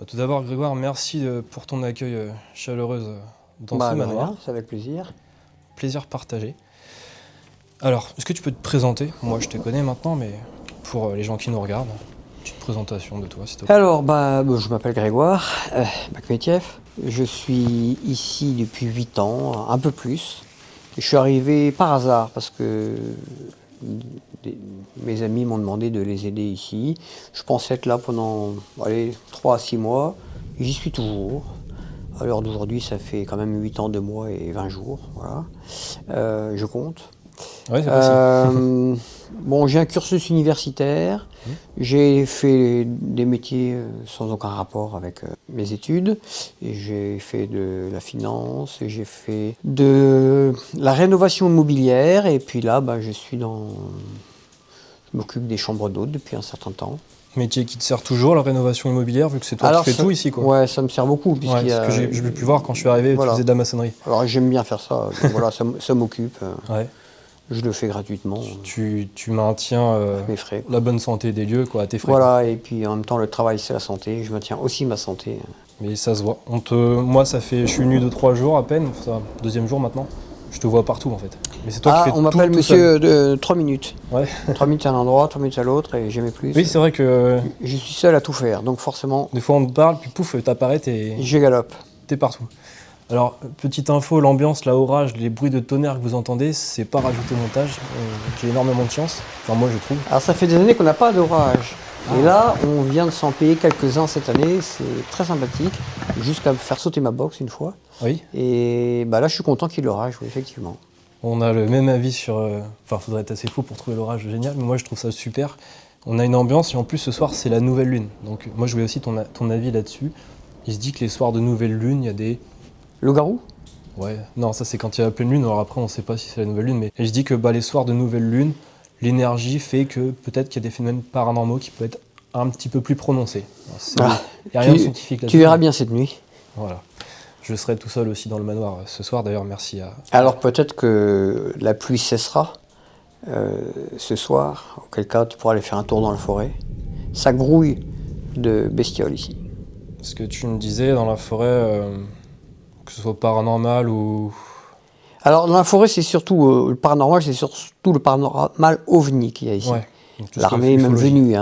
Tout d'abord, Grégoire, merci pour ton accueil chaleureux dans ce manoir. Rien, c'est avec plaisir. Plaisir partagé. Alors, est-ce que tu peux te présenter? Moi, je te connais maintenant, mais pour les gens qui nous regardent, une petite présentation de toi, s'il te plaît. Alors, je m'appelle Grégoire Bakhmetiev. Je suis ici depuis 8 ans, un peu plus. Je suis arrivé par hasard parce que mes amis m'ont demandé de les aider ici. Je pensais être là pendant 3 à 6 mois. J'y suis toujours. À l'heure d'aujourd'hui, ça fait quand même 8 ans, 2 mois et 20 jours. Voilà. Je compte. Oui, c'est possible. J'ai un cursus universitaire. J'ai fait des métiers sans aucun rapport avec mes études. Et j'ai fait de la finance, et j'ai fait de la rénovation immobilière. Et puis là, je m'occupe des chambres d'hôtes depuis un certain temps. Métier qui te sert toujours, la rénovation immobilière, vu que c'est toi qui fais tout ici, quoi. Ouais, ça me sert beaucoup. Ouais, ce que j'ai pu voir quand je suis arrivé, tu faisais de la maçonnerie. Alors j'aime bien faire ça. Donc, voilà, ça m'occupe. Ouais. Je le fais gratuitement. Tu maintiens mes frais, la bonne santé des lieux, quoi, à tes frais. Voilà, et puis en même temps, le travail, c'est la santé. Je maintiens aussi ma santé. Mais ça se voit. Moi, je suis venu 2-3 jours à peine, deuxième jour maintenant. Je te vois partout, en fait. Mais c'est toi qui fais on m'appelle tout monsieur de 3 minutes. Ouais. 3 minutes à un endroit, 3 minutes à l'autre, et jamais plus. Oui, c'est vrai que... Je suis seul à tout faire, donc forcément... Des fois, on te parle, puis pouf, t'apparais, Je galope. T'es partout. Alors, petite info, l'ambiance, l'orage, les bruits de tonnerre que vous entendez, c'est pas rajouté au montage. J'ai énormément de chance. Enfin, moi, je trouve. Alors, ça fait des années qu'on n'a pas d'orage. Et là, on vient de s'en payer quelques-uns cette année. C'est très sympathique. Jusqu'à faire sauter ma box une fois. Oui. Et là, je suis content qu'il y ait l'orage, oui, effectivement. On a le même avis sur... Enfin, faudrait être assez fou pour trouver l'orage génial, mais moi, je trouve ça super. On a une ambiance, et en plus, ce soir, c'est la nouvelle lune. Donc, moi, je voulais aussi ton avis là-dessus. Il se dit que les soirs de nouvelle lune, il y a des... Loup-garou ? Ouais, non, ça c'est quand il y a la pleine lune, alors après on sait pas si c'est la nouvelle lune, mais je dis que les soirs de nouvelle lune, l'énergie fait que peut-être qu'il y a des phénomènes paranormaux qui peuvent être un petit peu plus prononcés. Il n'y a rien de scientifique là-dessus. Tu verras bien cette nuit. Voilà. Je serai tout seul aussi dans le manoir ce soir, d'ailleurs merci à... Alors peut-être que la pluie cessera ce soir, auquel cas tu pourras aller faire un tour dans la forêt. Ça grouille de bestioles ici. Ce que tu me disais dans la forêt... que ce soit paranormal ou... Alors dans la forêt, c'est surtout le paranormal, c'est surtout le paranormal ovni qu'il y a ici. Ouais, l'armée est même venue,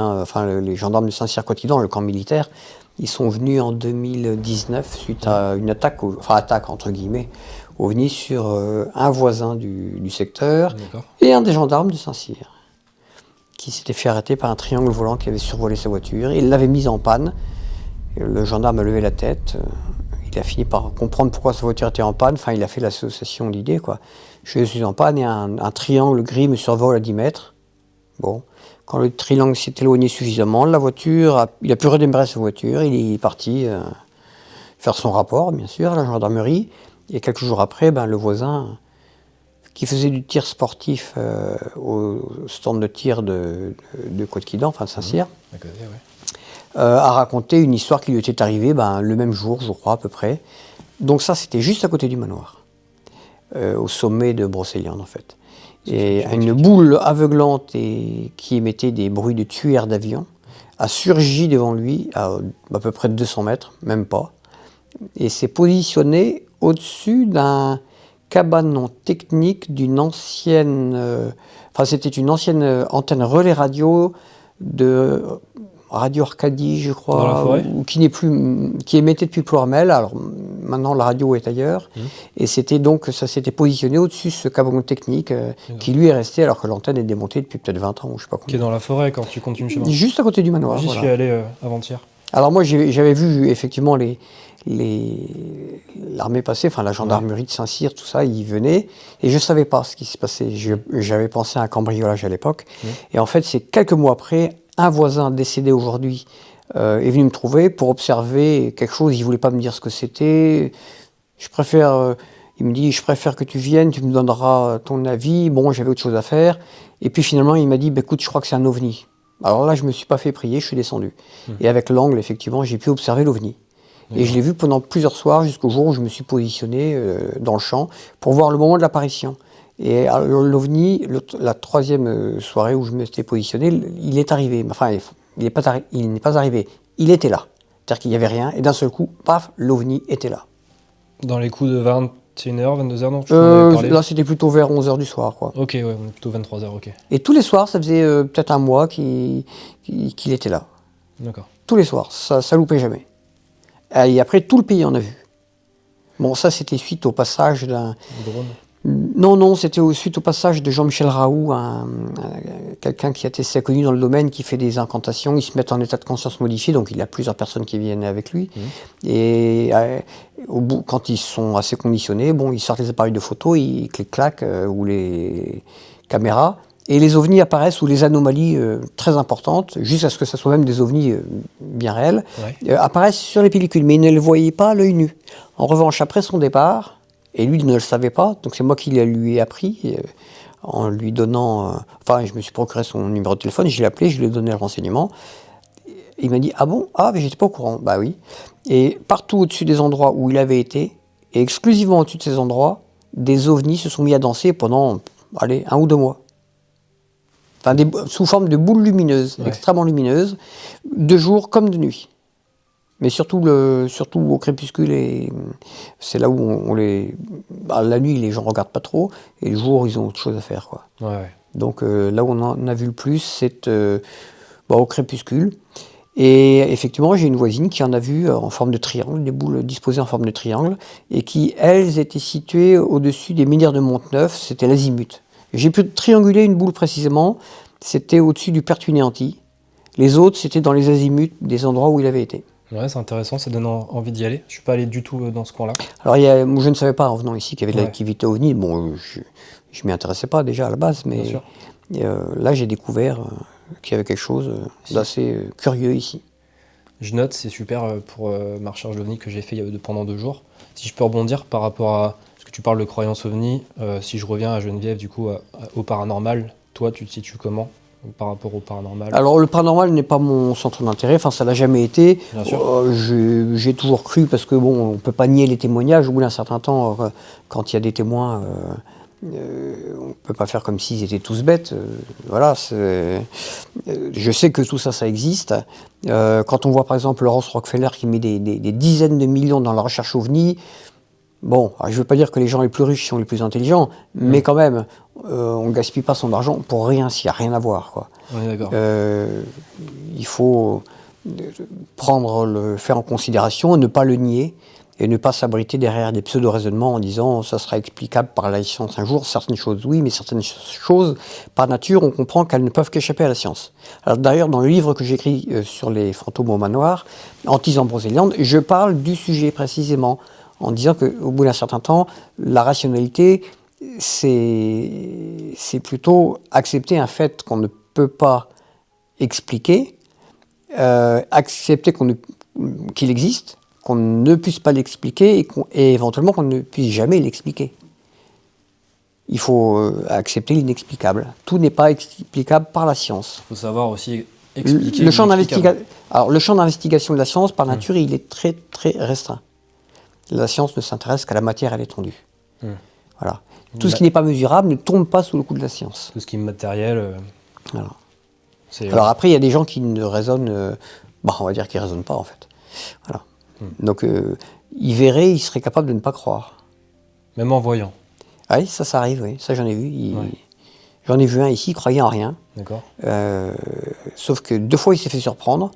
les gendarmes de Saint-Cyr-Cotidan, le camp militaire, ils sont venus en 2019 suite à une attaque, attaque entre guillemets, ovni sur un voisin du secteur et un des gendarmes de Saint-Cyr, qui s'était fait arrêter par un triangle volant qui avait survolé sa voiture. Il l'avait mise en panne, le gendarme a levé la tête. Il a fini par comprendre pourquoi sa voiture était en panne. Enfin, il a fait l'association d'idées, quoi. Je suis en panne et un triangle gris me survole à 10 mètres. Bon. Quand le triangle s'est éloigné suffisamment, il a pu redémarrer sa voiture. Il est parti faire son rapport, bien sûr, à la gendarmerie. Et quelques jours après, le voisin, qui faisait du tir sportif au stand de tir de Côte-Quidan, enfin Saint-Cyr, a raconté une histoire qui lui était arrivée le même jour, je crois, à peu près. Donc ça, c'était juste à côté du manoir, au sommet de Brocéliande, en fait. Et une boule aveuglante qui émettait des bruits de tueurs d'avion a surgi devant lui à peu près 200 mètres, même pas, et s'est positionné au-dessus d'un cabanon technique d'une ancienne... c'était une ancienne antenne relais radio de... Radio Arcadie, je crois, dans la forêt, qui émettait depuis Ploërmel. Alors maintenant la radio est ailleurs, et ça s'était positionné au-dessus de ce cabanon technique qui lui est resté alors que l'antenne est démontée depuis peut-être 20 ans, je sais pas combien. Qui est dans la forêt quand tu continues le chemin. Juste à côté du manoir. J'y suis allé avant-hier. Alors moi j'avais vu effectivement l'armée passer, la gendarmerie de Saint-Cyr, tout ça, ils venaient, et je savais pas ce qui se passait. J'avais pensé à un cambriolage à l'époque, et en fait c'est quelques mois après. Un voisin décédé aujourd'hui est venu me trouver pour observer quelque chose. Il ne voulait pas me dire ce que c'était. Il me dit, je préfère que tu viennes, tu me donneras ton avis. Bon, j'avais autre chose à faire. Et puis finalement, il m'a dit, écoute, je crois que c'est un ovni. Alors là, je ne me suis pas fait prier, je suis descendu. Et avec l'angle, effectivement, j'ai pu observer l'ovni. Et je l'ai vu pendant plusieurs soirs jusqu'au jour où je me suis positionné dans le champ pour voir le moment de l'apparition. Et l'OVNI, la troisième soirée où je m'étais positionné, il est arrivé. Enfin, il n'est pas arrivé. Il était là, C'est-à-dire qu'il n'y avait rien, et d'un seul coup, paf, l'OVNI était là. Dans les coups de 21h, 22h, non, tu m'en avais parlé. Là, c'était plutôt vers 11h du soir, quoi. Ok, ouais, on est plutôt 23h, ok. Et tous les soirs, ça faisait peut-être un mois qu'il était là. D'accord. Tous les soirs, ça loupait jamais. Et après, tout le pays en a vu. Bon, ça, c'était suite au passage d'un... Drone. Non, c'était suite au passage de Jean-Michel Raoult, quelqu'un qui est assez connu dans le domaine, qui fait des incantations, ils se mettent en état de conscience modifié, donc il y a plusieurs personnes qui viennent avec lui. Et au bout, quand ils sont assez conditionnés, bon, ils sortent les appareils de photo, ils clic-clac, ou les caméras, et les ovnis apparaissent, ou les anomalies très importantes, jusqu'à ce que ce soit même des ovnis bien réels, apparaissent sur les pellicules, mais ils ne les voyaient pas à l'œil nu. En revanche, après son départ, et lui, il ne le savait pas, donc c'est moi qui lui ai appris, en lui donnant... enfin, je me suis procuré son numéro de téléphone, je l'ai appelé, je lui ai donné le renseignement. Il m'a dit, ah bon? Ah, mais j'étais pas au courant. Bah oui. Et partout au-dessus des endroits où il avait été, et exclusivement au-dessus de ces endroits, des ovnis se sont mis à danser pendant, allez, 1 ou 2 mois. Enfin, sous forme de boules lumineuses, extrêmement lumineuses, de jour comme de nuit. Mais surtout au crépuscule, et c'est là où on les... Bah, la nuit, les gens ne regardent pas trop, et le jour, ils ont autre chose à faire, quoi. Ouais. Donc là où on en a vu le plus, c'est au crépuscule. Et effectivement, j'ai une voisine qui en a vu en forme de triangle, des boules disposées en forme de triangle, et qui, elles, étaient situées au-dessus des menhirs de Monteneuf, c'était l'azimut. J'ai pu trianguler une boule précisément, c'était au-dessus du Pertuis-Néanty. Les autres, c'était dans les azimuts des endroits où il avait été. Ouais, c'est intéressant, ça donne envie d'y aller. Je suis pas allé du tout dans ce coin-là. Alors, je ne savais pas en venant ici qu'il y avait de l'activité OVNI. Bon, je m'y intéressais pas déjà à la base, mais là, j'ai découvert qu'il y avait quelque chose d'assez curieux ici. Je note, c'est super pour ma recherche d'OVNI que j'ai fait pendant 2 jours. Si je peux rebondir par rapport à ce que tu parles de croyance OVNI, si je reviens à Geneviève, du coup, au paranormal, toi, tu te situes comment par rapport au paranormal? Alors, le paranormal n'est pas mon centre d'intérêt, enfin, ça l'a jamais été. Bien sûr. J'ai toujours cru, parce que bon, on peut pas nier les témoignages. Au bout d'un certain temps, quand il y a des témoins, on peut pas faire comme s'ils étaient tous bêtes. Voilà, je sais que tout ça, ça existe. Quand on voit par exemple Laurence Rockefeller qui met des dizaines de millions dans la recherche OVNI, bon, je ne veux pas dire que les gens les plus riches sont les plus intelligents, mais quand même, on ne gaspille pas son argent pour rien s'il n'y a rien à voir, quoi. On est d'accord. Il faut faire en considération, ne pas le nier, et ne pas s'abriter derrière des pseudo-raisonnements en disant ça sera explicable par la science un jour. Certaines choses, oui, mais certaines choses, par nature, on comprend qu'elles ne peuvent qu'échapper à la science. Alors d'ailleurs, dans le livre que j'écris sur les fantômes au manoir, Antise en Brocéliande, je parle du sujet précisément, en disant qu'au bout d'un certain temps, la rationalité, c'est plutôt accepter un fait qu'on ne peut pas expliquer, accepter qu'il existe, qu'on ne puisse pas l'expliquer et éventuellement qu'on ne puisse jamais l'expliquer. Il faut accepter l'inexplicable. Tout n'est pas explicable par la science. Il faut savoir aussi expliquer le champ d'investigation de la science, par nature, il est très très restreint. La science ne s'intéresse qu'à la matière à l'étendue. Voilà. Tout ce qui n'est pas mesurable ne tombe pas sous le coup de la science. Tout ce qui est matériel. Voilà. Alors après, il y a des gens qui ne raisonnent, on va dire qu'ils ne raisonnent pas en fait. Voilà. Donc, ils verraient, ils seraient capables de ne pas croire. Même en voyant. Oui, ça arrive, oui. Ça, j'en ai vu. J'en ai vu un ici, il croyait en rien. D'accord. Sauf que 2 fois, il s'est fait surprendre.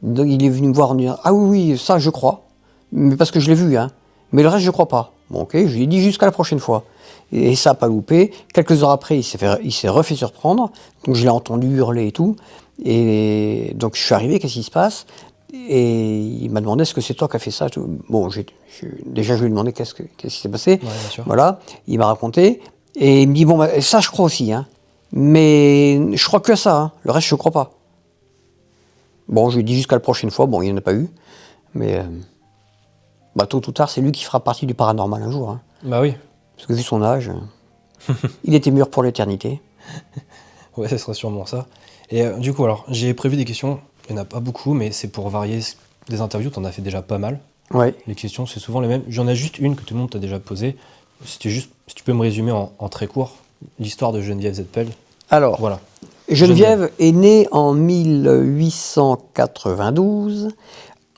Donc, il est venu me voir en disant « Ah oui, ça, je crois. Mais parce que je l'ai vu, hein. Mais le reste, je ne crois pas. » Bon, ok, je lui ai dit jusqu'à la prochaine fois. Et ça n'a pas loupé. Quelques heures après, il s'est refait surprendre. Donc, je l'ai entendu hurler et tout. Et donc, je suis arrivé, qu'est-ce qui se passe ? Et il m'a demandé, est-ce que c'est toi qui as fait ça? Bon, déjà, je lui ai demandé qu'est-ce qui s'est passé. Ouais, bien sûr. Voilà, il m'a raconté. Et il me dit, bon, ça, je crois aussi. Hein. Mais je crois que à ça. Hein. Le reste, je ne crois pas. Bon, je lui ai dit jusqu'à la prochaine fois. Bon, il n'y en a pas eu. Mais tôt ou tard, c'est lui qui fera partie du paranormal un jour. Hein. Bah oui. Parce que vu son âge, il était mûr pour l'éternité. Ouais, ce sera sûrement ça. Et du coup, alors, j'ai prévu des questions. Il n'y en a pas beaucoup, mais c'est pour varier des interviews. Tu en as fait déjà pas mal. Ouais. Les questions, c'est souvent les mêmes. J'en ai juste une que tout le monde t'a déjà posée. C'était juste, si tu peux me résumer en très court, l'histoire de Geneviève Zetpel. Alors, voilà. Geneviève est née en 1892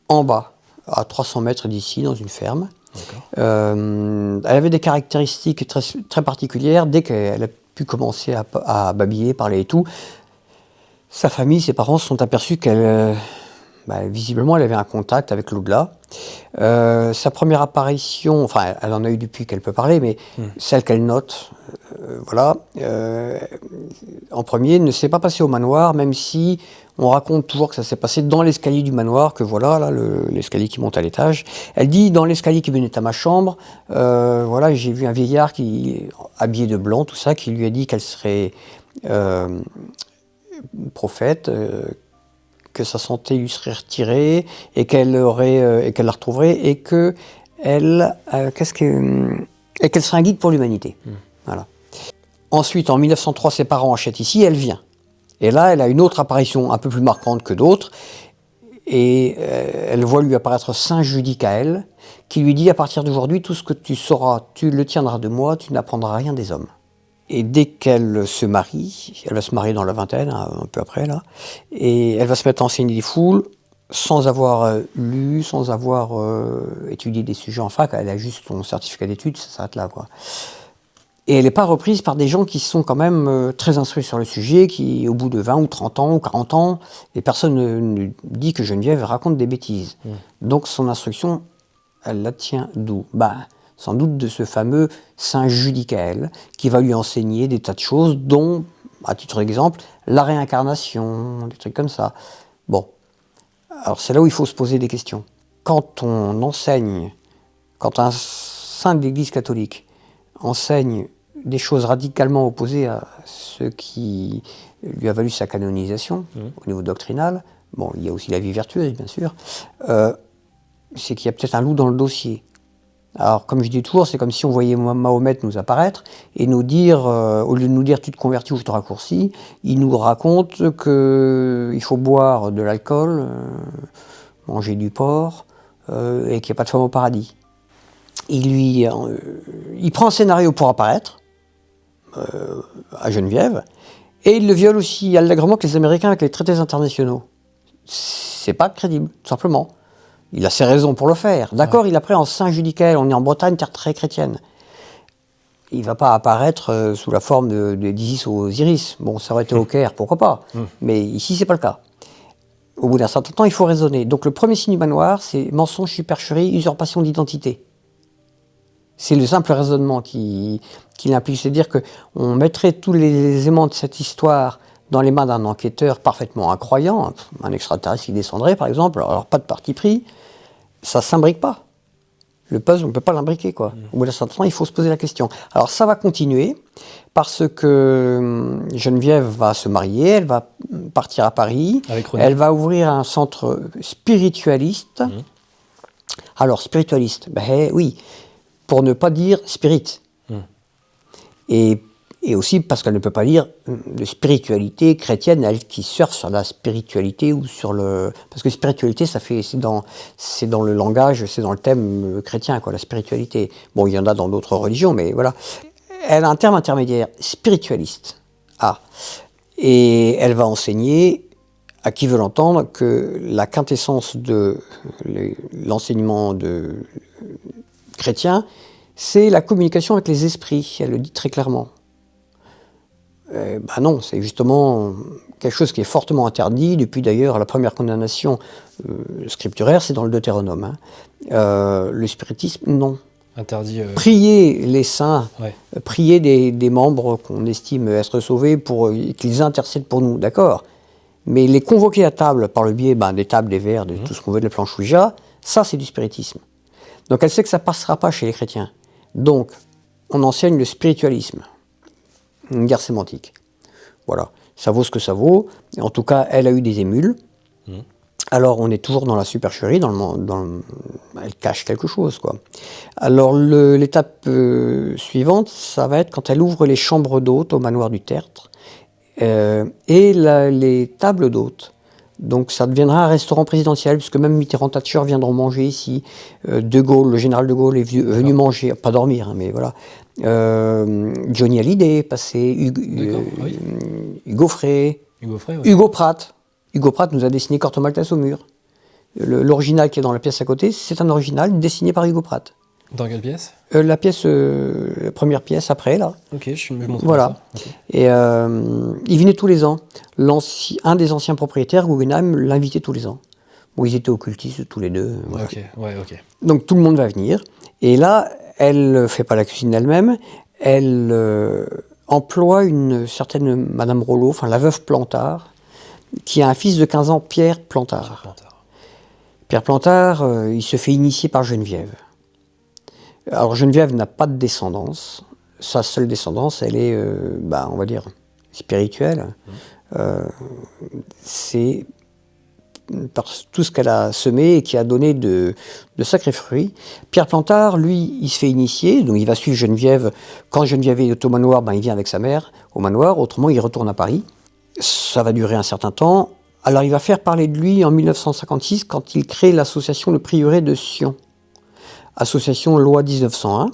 en bas, à 300 mètres d'ici, dans une ferme. Elle avait des caractéristiques très, très particulières. Dès qu'elle a pu commencer à babiller, parler et tout, sa famille, ses parents se sont aperçus qu'elle, visiblement, elle avait un contact avec l'au-delà. Sa première apparition, enfin, elle en a eu depuis qu'elle peut parler, mais celle qu'elle note, en premier, ne s'est pas passée au manoir, même si on raconte toujours que ça s'est passé dans l'escalier du manoir, que voilà, là, l'escalier qui monte à l'étage. Elle dit, dans l'escalier qui menait à ma chambre, j'ai vu un vieillard habillé de blanc, tout ça, qui lui a dit qu'elle serait prophète, que sa santé lui serait retirée, et qu'elle la retrouverait, et qu'elle serait un guide pour l'humanité. Voilà. Ensuite, en 1903, ses parents achètent ici, elle vient. Et là, elle a une autre apparition un peu plus marquante que d'autres, et elle voit lui apparaître Saint Judicaël, qui lui dit, à partir d'aujourd'hui, tout ce que tu sauras, tu le tiendras de moi, tu n'apprendras rien des hommes. Et dès qu'elle se marie, elle va se marier dans la vingtaine, un peu après là, et elle va se mettre à enseigner des foules, sans avoir lu, sans avoir étudié des sujets en fac, elle a juste son certificat d'études, ça s'arrête là, quoi. Et elle n'est pas reprise par des gens qui sont quand même très instruits sur le sujet, qui, au bout de 20 ou 30 ans ou 40 ans, et personne ne dit que Geneviève raconte des bêtises. Donc son instruction, elle la tient d'où ? Sans doute de ce fameux Saint Judicaël, qui va lui enseigner des tas de choses, dont, à titre d'exemple, la réincarnation, des trucs comme ça. Bon, alors c'est là où il faut se poser des questions. Quand on enseigne, quand un saint de l'Église catholique enseigne des choses radicalement opposées à ce qui lui a valu sa canonisation, au niveau doctrinal, bon, il y a aussi la vie vertueuse, bien sûr, c'est qu'il y a peut-être un loup dans le dossier. Alors, comme je dis toujours, c'est comme si on voyait Mahomet nous apparaître et nous dire, au lieu de nous dire tu te convertis ou je te raccourcis, il nous raconte qu'il faut boire de l'alcool, manger du porc et qu'il n'y a pas de femme au paradis. Il prend un scénario pour apparaître à Geneviève et il le viole aussi allègrement avec les Américains avec les traités internationaux. C'est pas crédible, tout simplement. Il a ses raisons pour le faire. D'accord, il a pris en Saint Judicaël, on est en Bretagne, terre très chrétienne. Il ne va pas apparaître sous la forme d'Isis ou Osiris. Bon, ça aurait été au Caire, pourquoi pas. Mais ici, c'est pas le cas. Au bout d'un certain temps, il faut raisonner. Donc le premier signe du manoir, c'est mensonge, supercherie, usurpation d'identité. C'est le simple raisonnement qui l'implique. C'est-à-dire qu'on mettrait tous les éléments de cette histoire dans les mains d'un enquêteur parfaitement incroyant, un extraterrestre qui descendrait par exemple, alors pas de parti pris, ça ne s'imbrique pas. Le puzzle, on ne peut pas l'imbriquer, quoi. Au bout d'un certain temps, il faut se poser la question. Alors ça va continuer, parce que Geneviève va se marier, elle va partir à Paris, elle va ouvrir un centre spiritualiste. Alors, spiritualiste, oui, pour ne pas dire spirit. Et aussi parce qu'elle ne peut pas lire de spiritualité chrétienne, elle qui surfe sur la spiritualité ou sur le... Parce que spiritualité, c'est dans le langage, c'est dans le thème chrétien, quoi, la spiritualité. Bon, il y en a dans d'autres religions, mais voilà. Elle a un terme intermédiaire, spiritualiste. Et elle va enseigner, à qui veut l'entendre, que la quintessence de l'enseignement chrétien, c'est la communication avec les esprits, elle le dit très clairement. Non, c'est justement quelque chose qui est fortement interdit. Depuis d'ailleurs la première condamnation scripturaire, c'est dans le Deutéronome. Le spiritisme, non. Interdit. Prier les saints, prier des membres qu'on estime être sauvés pour qu'ils intercèdent pour nous, d'accord. Mais les convoquer à table par le biais des tables, des verres, de tout ce qu'on veut, de la planche Ouija, ça c'est du spiritisme. Donc elle sait que ça ne passera pas chez les chrétiens. Donc on enseigne le spiritualisme. Une guerre sémantique. Voilà, ça vaut ce que ça vaut. En tout cas, elle a eu des émules. Alors, on est toujours dans la supercherie, elle cache quelque chose, quoi. Alors, l'étape suivante, ça va être quand elle ouvre les chambres d'hôtes au manoir du Tertre et les tables d'hôtes. Donc, ça deviendra un restaurant présidentiel, puisque même Mitterrand, Thatcher viendront manger ici. De Gaulle, le général de Gaulle est venu manger, pas dormir, mais voilà. Johnny Hallyday est passé, Hugo Frey, Hugo Pratt. Hugo Pratt nous a dessiné Corto Maltese au mur. L'original qui est dans la pièce à côté, c'est un original dessiné par Hugo Pratt. Dans quelle pièce? La première pièce après, là. Ok, je me montre voilà. ça. Okay. Et il venait tous les ans. Un des anciens propriétaires, Guggenheim, l'invitait tous les ans. Bon, ils étaient occultistes tous les deux. Voilà. Ok. Donc tout le monde va venir. Et là, elle ne fait pas la cuisine elle-même. Elle emploie une certaine Madame Rollo, enfin la veuve Plantard, qui a un fils de 15 ans, Pierre Plantard. Pierre Plantard, il se fait initier par Geneviève. Alors Geneviève n'a pas de descendance. Sa seule descendance, elle est, on va dire, spirituelle. C'est par tout ce qu'elle a semé et qui a donné de sacrés fruits. Pierre Plantard, lui, il se fait initier, donc il va suivre Geneviève. Quand Geneviève est au manoir, il vient avec sa mère au manoir, autrement il retourne à Paris. Ça va durer un certain temps. Alors il va faire parler de lui en 1956 quand il crée l'association Le Prieuré de Sion, association loi 1901.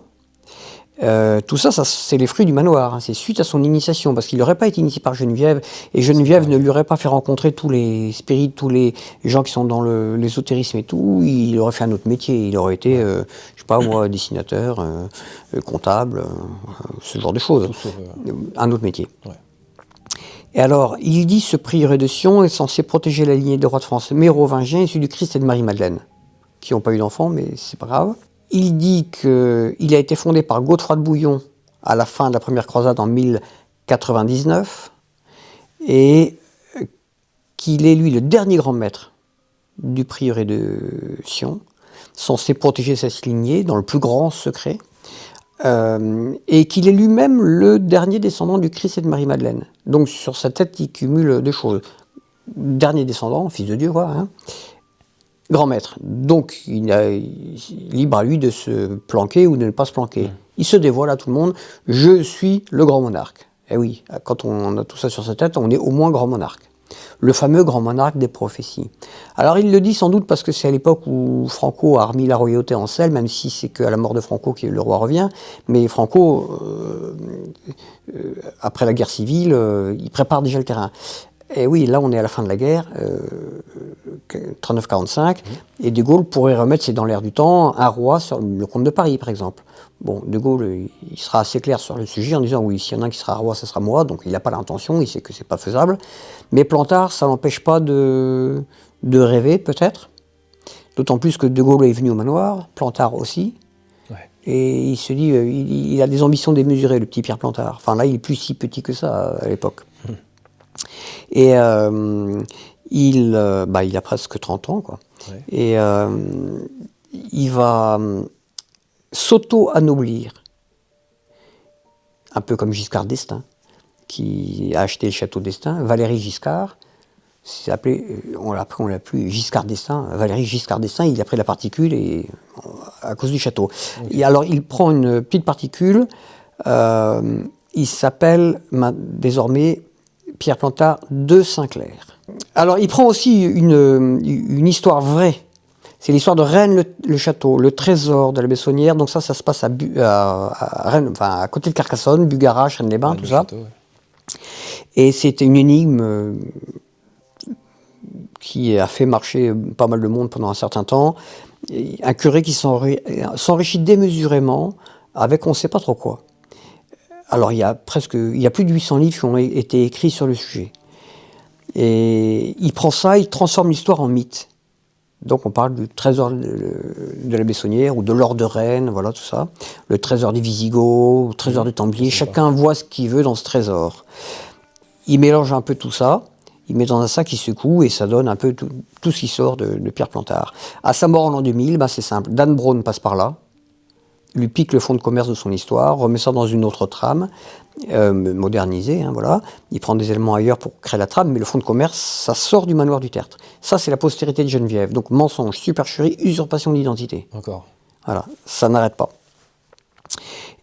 Tout ça, c'est les fruits du manoir. Hein. C'est suite à son initiation, parce qu'il n'aurait pas été initié par Geneviève, et Geneviève ne lui aurait pas fait rencontrer tous les spirites, tous les gens qui sont dans l'ésotérisme et tout. Il aurait fait un autre métier. Il aurait été, je sais pas moi, dessinateur, comptable, ce genre de choses. Un autre métier. Ouais. Et alors, il dit ce prieuré de Sion est censé protéger la lignée des rois de France mérovingiens issus du Christ et de Marie-Madeleine, qui n'ont pas eu d'enfants, mais c'est pas grave. Il dit qu'il a été fondé par Godefroy de Bouillon à la fin de la première croisade en 1099 et qu'il est lui le dernier grand maître du prieuré de Sion, censé protéger cette lignée dans le plus grand secret, et qu'il est lui-même le dernier descendant du Christ et de Marie-Madeleine. Donc sur sa tête, il cumule deux choses. Dernier descendant, fils de Dieu, quoi, hein. Grand maître. Donc, il est libre à lui de se planquer ou de ne pas se planquer. Il se dévoile à tout le monde. Je suis le grand monarque. Eh oui, quand on a tout ça sur sa tête, on est au moins grand monarque. Le fameux grand monarque des prophéties. Alors, il le dit sans doute parce que c'est à l'époque où Franco a remis la royauté en selle, même si c'est qu'à la mort de Franco que le roi revient. Mais Franco, après la guerre civile, il prépare déjà le terrain. Et oui, là on est à la fin de la guerre, 39-45, et De Gaulle pourrait remettre, c'est dans l'air du temps, un roi sur le comte de Paris par exemple. Bon, De Gaulle, il sera assez clair sur le sujet en disant oui, s'il y en a un qui sera roi, ce sera moi, donc il n'a pas l'intention, il sait que c'est pas faisable. Mais Plantard, ça n'empêche pas de rêver peut-être, d'autant plus que De Gaulle est venu au manoir, Plantard aussi. Et il se dit, il a des ambitions démesurées, le petit Pierre Plantard. Enfin là, il est plus si petit que ça à l'époque. Et il a presque 30 ans, quoi. Ouais. Et il va s'auto-anoblir, un peu comme Giscard d'Estaing, qui a acheté le château d'Estaing. Valéry Giscard, c'est appelé, on l'appelle Giscard d'Estaing. Valéry Giscard d'Estaing, il a pris la particule et, à cause du château. Okay. Et alors, il prend une petite particule, il s'appelle désormais Pierre Plantard de Saint-Clair. Alors, il prend aussi une histoire vraie. C'est l'histoire de Rennes-le-Château, le trésor de la Bessonnière. Donc ça se passe à Rennes, enfin à côté de Carcassonne, Bugarache, Rennes-les-Bains, tout ça. Château, ouais. Et c'était une énigme qui a fait marcher pas mal de monde pendant un certain temps. Un curé qui s'enrichit démesurément avec on ne sait pas trop quoi. Alors il y a plus de 800 livres qui ont été écrits sur le sujet. Et il prend ça, il transforme l'histoire en mythe. Donc on parle du trésor de la Bessonnière ou de l'or de Rennes, voilà tout ça. Le trésor des Visigoths, le trésor des Templiers, chacun voit ce qu'il veut dans ce trésor. Il mélange un peu tout ça, il met dans un sac, il secoue et ça donne un peu tout ce qui sort de Pierre Plantard. À sa mort en l'an 2000, c'est simple, Dan Brown passe par là, lui pique le fonds de commerce de son histoire, remet ça dans une autre trame, modernisée, hein, voilà. Il prend des éléments ailleurs pour créer la trame, mais le fonds de commerce, ça sort du manoir du Tertre. Ça, c'est la postérité de Geneviève. Donc mensonge, supercherie, usurpation d'identité. Encore. Voilà, ça n'arrête pas.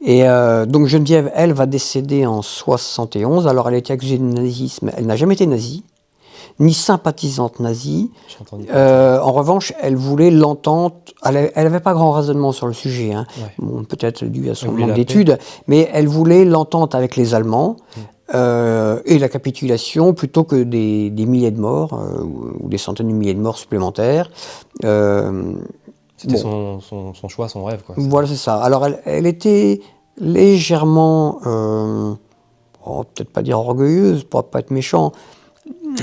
Et donc Geneviève, elle, va décéder en 71. Alors elle a été accusée de nazisme. Elle n'a jamais été nazie, ni sympathisante nazie. En revanche, elle voulait l'entente. Elle n'avait pas grand raisonnement sur le sujet, hein. Ouais. Bon, peut-être dû à son manque d'études, mais elle voulait l'entente avec les Allemands. et la capitulation plutôt que des milliers de morts ou des centaines de milliers de morts supplémentaires. C'était son choix, son rêve, quoi. Voilà, c'est ça. Alors, elle était légèrement, peut-être pas dire orgueilleuse, pour pas être méchant,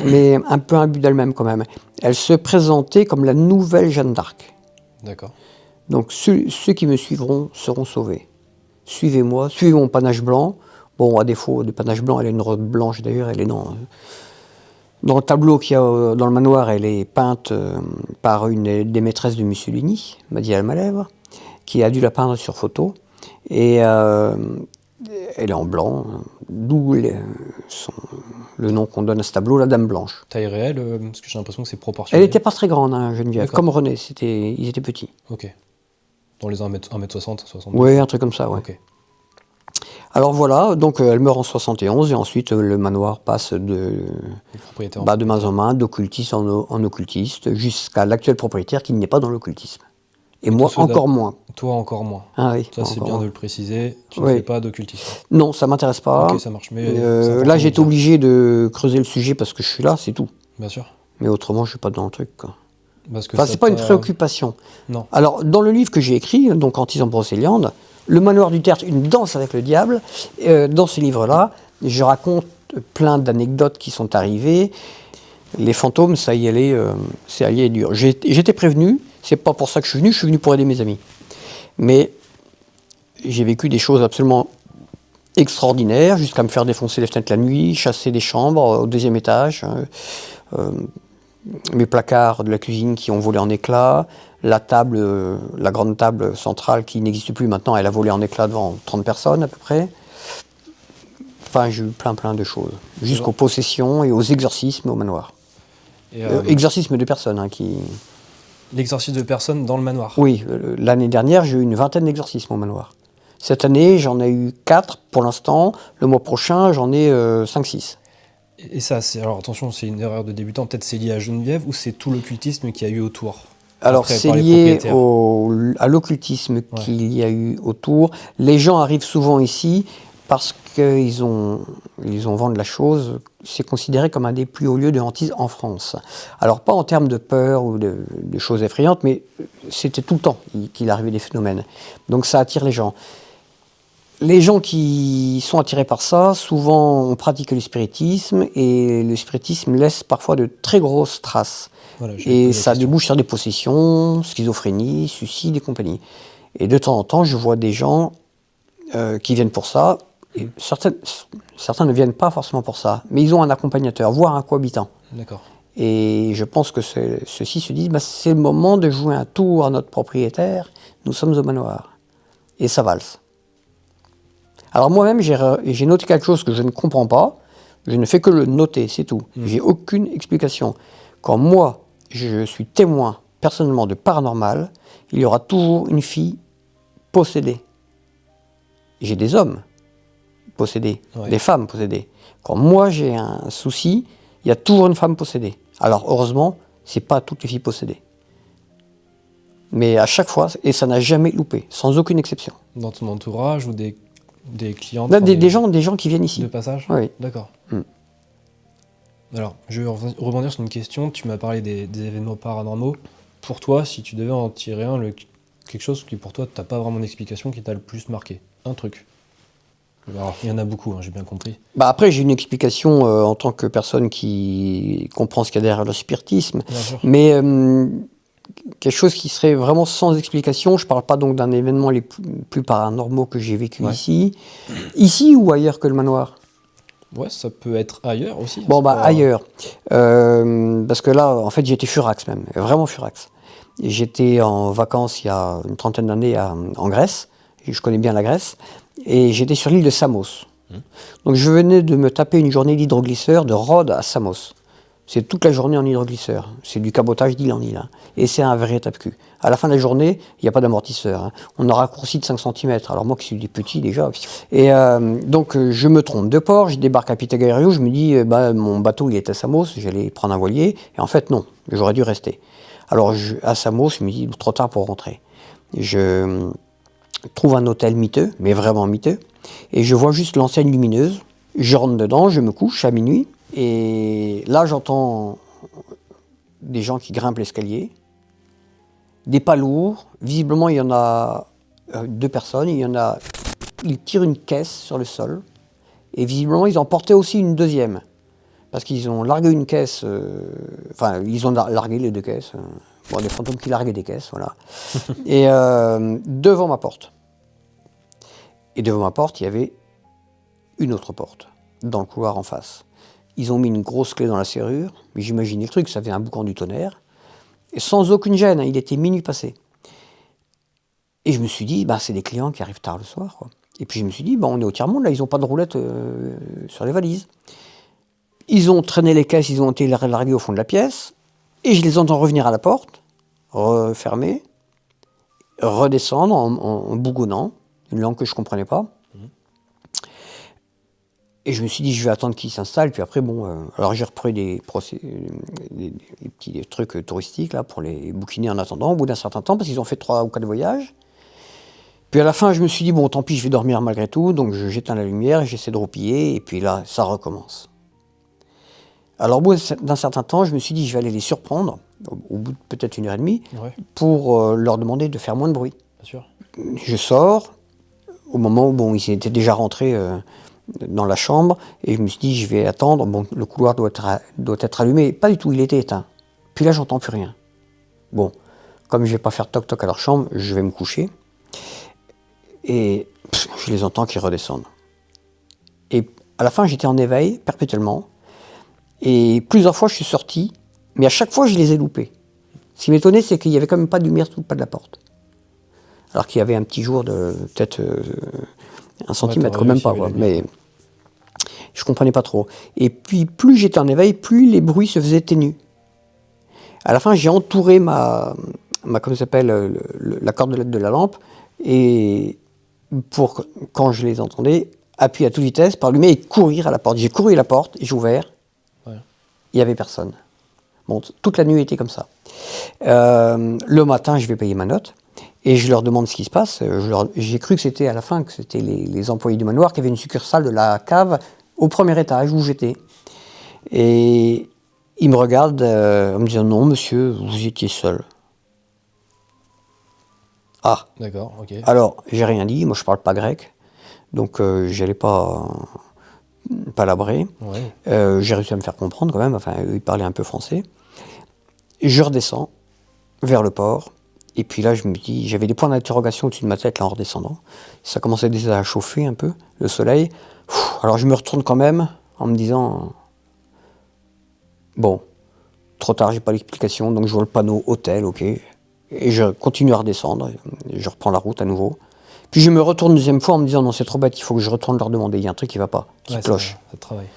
mais un peu imbue d'elle-même quand même. Elle se présentait comme la nouvelle Jeanne d'Arc. D'accord. Donc, ceux qui me suivront seront sauvés. Suivez-moi, suivez mon panache blanc. Bon, à défaut du panache blanc, elle a une robe blanche d'ailleurs, elle est dans le tableau qu'il y a dans le manoir, elle est peinte par une des maîtresses de Mussolini, Madiale Malèvre, qui a dû la peindre sur photo. Et elle est en blanc, d'où le nom qu'on donne à ce tableau, la Dame Blanche. Taille réelle, parce que j'ai l'impression que c'est proportionné. Elle n'était pas très grande, hein, Geneviève. Comme René, ils étaient petits. Ok. Dans les 1m60, 70. Oui, un truc comme ça, ouais. Ok. Alors voilà, donc elle meurt en 71 et ensuite le manoir passe de main en main, d'occultiste en occultiste, jusqu'à l'actuel propriétaire qui n'est pas dans l'occultisme. Et moi, encore moins. Toi, encore moins. Ah oui. Ça, c'est bien de le préciser. Tu ne fais pas d'occultisme. Non, ça m'intéresse pas. Ok, ça marche. Mais là, j'ai été obligé de creuser le sujet parce que je suis là, c'est tout. Bien sûr. Mais autrement, je suis pas dans le truc, quoi. Enfin, c'est pas une préoccupation. Non. Alors, dans le livre que j'ai écrit, donc Antise en Brocéliande, Le manoir du tertre, une danse avec le diable, dans ce livre-là, je raconte plein d'anecdotes qui sont arrivées. Les fantômes, ça y allait, c'est allié dur. J'étais prévenu, c'est pas pour ça que je suis venu pour aider mes amis. Mais j'ai vécu des choses absolument extraordinaires, jusqu'à me faire défoncer les fenêtres la nuit, chasser des chambres au 2e étage, mes placards de la cuisine qui ont volé en éclats, la grande table centrale qui n'existe plus maintenant, elle a volé en éclats devant 30 personnes à peu près. Enfin, j'ai eu plein de choses, jusqu'aux possessions et aux exorcismes au manoir. Exorcisme de personnes qui... L'exorcisme de personnes dans le manoir. Oui, l'année dernière, j'ai eu une vingtaine d'exorcismes au manoir. Cette année, j'en ai eu 4 pour l'instant. Le mois prochain, j'en ai 5-6. Et ça, alors attention, c'est une erreur de débutant. Peut-être c'est lié à Geneviève ou c'est tout l'occultisme qu'il y a eu autour? Alors, c'est lié à l'occultisme qu'il y a eu autour. Les gens arrivent souvent ici parce qu'ils ont vendu la chose. C'est considéré comme un des plus hauts lieux de hantise en France. Alors, pas en termes de peur ou de choses effrayantes, mais c'était tout le temps qu'il arrivait des phénomènes. Donc, ça attire les gens. Les gens qui sont attirés par ça, souvent, on pratique le spiritisme, et le spiritisme laisse parfois de très grosses traces. Voilà, et ça débouche sur des possessions, schizophrénie, suicide et compagnie. Et de temps en temps, je vois des gens qui viennent pour ça. Et certains ne viennent pas forcément pour ça, mais ils ont un accompagnateur, voire un cohabitant. D'accord. Et je pense que ceux-ci se disent, c'est le moment de jouer un tour à notre propriétaire, nous sommes au manoir. Et ça valse. Alors moi-même, j'ai noté quelque chose que je ne comprends pas, je ne fais que le noter, c'est tout. J'ai aucune explication. Quand moi, je suis témoin personnellement de paranormal, il y aura toujours une fille possédée. J'ai des hommes possédés, des femmes possédées. Quand moi j'ai un souci, il y a toujours une femme possédée. Alors heureusement, c'est pas toutes les filles possédées. Mais à chaque fois, et ça n'a jamais loupé, sans aucune exception. Dans ton entourage ou des clients? Des gens qui viennent ici. De passage? Oui. D'accord. Alors, je vais rebondir sur une question. Tu m'as parlé des événements paranormaux. Pour toi, si tu devais en tirer quelque chose qui pour toi, tu n'as pas vraiment d'explication, qui t'a le plus marqué, un truc. Alors, il y en a beaucoup, j'ai bien compris. Après, j'ai une explication en tant que personne qui comprend ce qu'il y a derrière le spiritisme. Mais quelque chose qui serait vraiment sans explication. Je ne parle pas donc d'un événement les plus paranormaux que j'ai vécu ici. Ici ou ailleurs que le manoir? Ouais, ça peut être ailleurs aussi. Ailleurs. Parce que là, en fait, j'étais furax même, vraiment furax. J'étais en vacances il y a une trentaine d'années en Grèce. Je connais bien la Grèce. Et j'étais sur l'île de Samos. Donc je venais de me taper une journée d'hydroglisseur de Rhodes à Samos. C'est toute la journée en hydroglisseur. C'est du cabotage d'île en île. Et c'est un vrai tape-cul. À la fin de la journée, il n'y a pas d'amortisseur. On a raccourci de 5 cm. Alors moi qui suis des petits déjà. Et donc je me trompe de port, je débarque à Pitagario, je me dis, mon bateau il est à Samos, j'allais prendre un voilier. Et en fait non, j'aurais dû rester. Alors à Samos, je me dis, trop tard pour rentrer. Je trouve un hôtel miteux, mais vraiment miteux. Et je vois juste l'enseigne lumineuse Je rentre dedans, je me couche à minuit, et là j'entends des gens qui grimpent l'escalier, des pas lourds. Visiblement, il y en a 2 personnes, ils tirent une caisse sur le sol, et visiblement, ils en portaient aussi une deuxième. Parce qu'ils ont largué une caisse, ils ont largué les 2 caisses. Bon, des fantômes qui larguaient des caisses, voilà. Et devant ma porte. Et devant ma porte, il y avait une autre porte, dans le couloir en face. Ils ont mis une grosse clé dans la serrure, mais j'imaginais le truc, ça faisait un boucan du tonnerre. Et sans aucune gêne, hein, il était minuit passé. Et je me suis dit, c'est des clients qui arrivent tard le soir, quoi. Et puis je me suis dit, on est au tiers-monde, là, ils n'ont pas de roulette sur les valises. Ils ont traîné les caisses, ils ont été largués au fond de la pièce, et je les entends revenir à la porte, refermer, redescendre en bougonnant, une langue que je ne comprenais pas. Et je me suis dit, je vais attendre qu'ils s'installent, puis après, alors j'ai repris des petits trucs touristiques là, pour les bouquiner en attendant, au bout d'un certain temps, parce qu'ils ont fait 3 ou 4 voyages. Puis à la fin, je me suis dit, tant pis, je vais dormir malgré tout, donc j'éteins la lumière, j'essaie de roupiller, et puis là, ça recommence. Alors au bout d'un certain temps, je me suis dit, je vais aller les surprendre, au bout de peut-être 1h30, pour leur demander de faire moins de bruit. Bien sûr. Je sors, au moment où ils étaient déjà rentrés dans la chambre, et je me suis dit, je vais attendre, le couloir doit être allumé. Pas du tout, il était éteint. Puis là, j'entends plus rien. Comme je vais pas faire toc-toc à leur chambre, je vais me coucher. Et je les entends qui redescendent. Et à la fin, j'étais en éveil, perpétuellement. Et plusieurs fois, je suis sorti, mais à chaque fois, je les ai loupés. Ce qui m'étonnait, c'est qu'il n'y avait quand même pas de lumière tout le pas de la porte. Alors qu'il y avait un petit jour de peut-être 1 centimètre, même pas, quoi. Mais je comprenais pas trop. Et puis, plus j'étais en éveil, plus les bruits se faisaient ténus. À la fin, j'ai entouré comment ça s'appelle, la cordelette de la lampe, et pour, quand je les entendais, appuyer à toute vitesse, par allumer et courir à la porte. J'ai couru à la porte, j'ai ouvert, il n'y avait personne. Toute la nuit était comme ça. Le matin, je vais payer ma note. Et je leur demande ce qui se passe. J'ai cru que c'était à la fin, que c'était les employés du manoir qui avaient une succursale de la cave au premier étage où j'étais. Et ils me regardent en me disant, non monsieur, vous étiez seul. Ah. D'accord, ok. Alors, j'ai rien dit, moi je parle pas grec, donc j'allais pas palabrer. J'ai réussi à me faire comprendre quand même, eux ils parlaient un peu français. Et je redescends vers le port. Et puis là, je me dis, j'avais des points d'interrogation au-dessus de ma tête là, en redescendant. Ça commençait déjà à chauffer un peu, le soleil. Alors je me retourne quand même en me disant, trop tard, j'ai pas l'explication, donc je vois le panneau hôtel, ok. Et je continue à redescendre, je reprends la route à nouveau. Puis je me retourne une deuxième fois en me disant, non, c'est trop bête, il faut que je retourne leur demander, il y a un truc qui va pas, qui cloche. Ça travaille.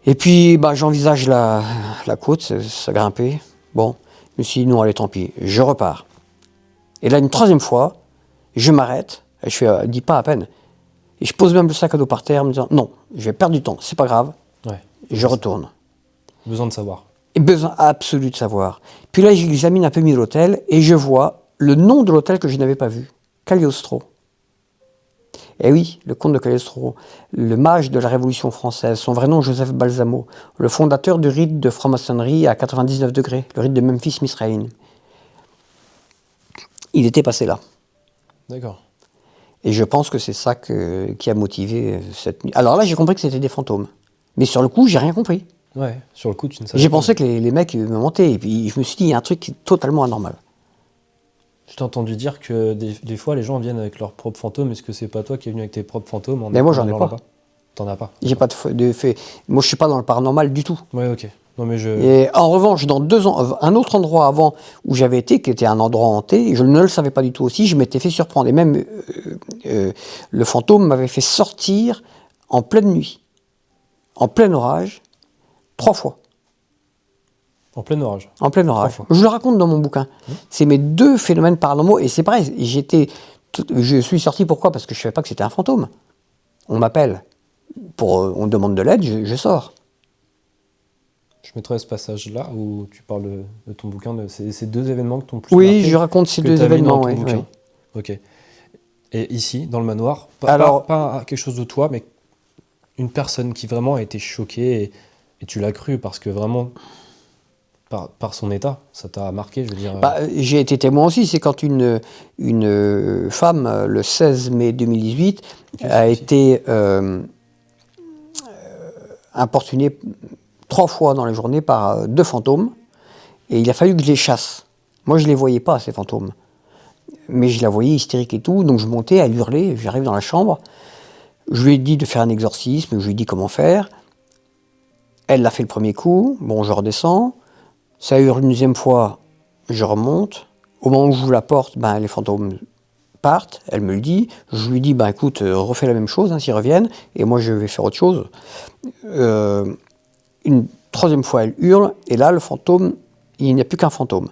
Et puis j'envisage la côte, ça grimpait. Je me suis dit, non, allez, tant pis, je repars. Et là, une 3e fois, je m'arrête, et je fais 10 pas à peine. Et je pose même le sac à dos par terre, en me disant, non, je vais perdre du temps, c'est pas grave. Et je retourne. Besoin de savoir. Et besoin absolu de savoir. Puis là, j'examine un peu mieux l'hôtel, et je vois le nom de l'hôtel que je n'avais pas vu, Cagliostro. Et oui, le comte de Cagliostro, le mage de la Révolution française, son vrai nom Joseph Balsamo, le fondateur du rite de franc-maçonnerie à 99 degrés, le rite de Memphis-Misraïm. Il était passé là. D'accord. Et je pense que c'est ça qui a motivé cette nuit. Alors là, j'ai compris que c'était des fantômes. Mais sur le coup, j'ai rien compris. Ouais, sur le coup, tu ne savais pas. J'ai pensé que les mecs me mentaient. Et puis je me suis dit, il y a un truc qui est totalement anormal. Je t'ai entendu dire que des fois, les gens viennent avec leurs propres fantômes. Est-ce que c'est pas toi qui es venu avec tes propres fantômes? Mais moi, j'en ai pas. T'en as pas? J'ai pas de fait. Moi, je suis pas dans le paranormal du tout. Ouais, ok. Non, mais Et en revanche, dans 2 ans, un autre endroit avant où j'avais été, qui était un endroit hanté, je ne le savais pas du tout aussi, je m'étais fait surprendre. Et même le fantôme m'avait fait sortir en pleine nuit, en plein orage, 3 fois. En plein orage. En plein orage. Je le raconte dans mon bouquin. C'est mes 2 phénomènes paranormaux. Et c'est pareil, je suis sorti pourquoi? Parce que je ne savais pas que c'était un fantôme. On m'appelle, on demande de l'aide, je sors. Je mettrai ce passage-là où tu parles de ton bouquin, de ces 2 événements que t'ont plus marqué. Oui, je raconte ces 2 événements, oui. Ok. Et ici, dans le manoir, pas quelque chose de toi, mais une personne qui vraiment a été choquée et tu l'as cru parce que vraiment, par son état, ça t'a marqué, je veux dire. J'ai été témoin aussi, c'est quand une femme, le 16 mai 2018, a été importunée 3 fois dans la journée par 2 fantômes, et il a fallu que je les chasse. Moi, je ne les voyais pas, ces fantômes. Mais je la voyais hystérique et tout, donc je montais, elle hurlait, j'arrive dans la chambre, je lui ai dit de faire un exorcisme, je lui ai dit comment faire. Elle l'a fait le premier coup, bon, je redescends, ça hurle une deuxième fois, je remonte. Au moment où j'ouvre la porte, les fantômes partent, elle me le dit. Je lui dis, écoute, refais la même chose, s'ils reviennent, et moi je vais faire autre chose. Une troisième fois, elle hurle, et là, le fantôme, il n'y a plus qu'un fantôme.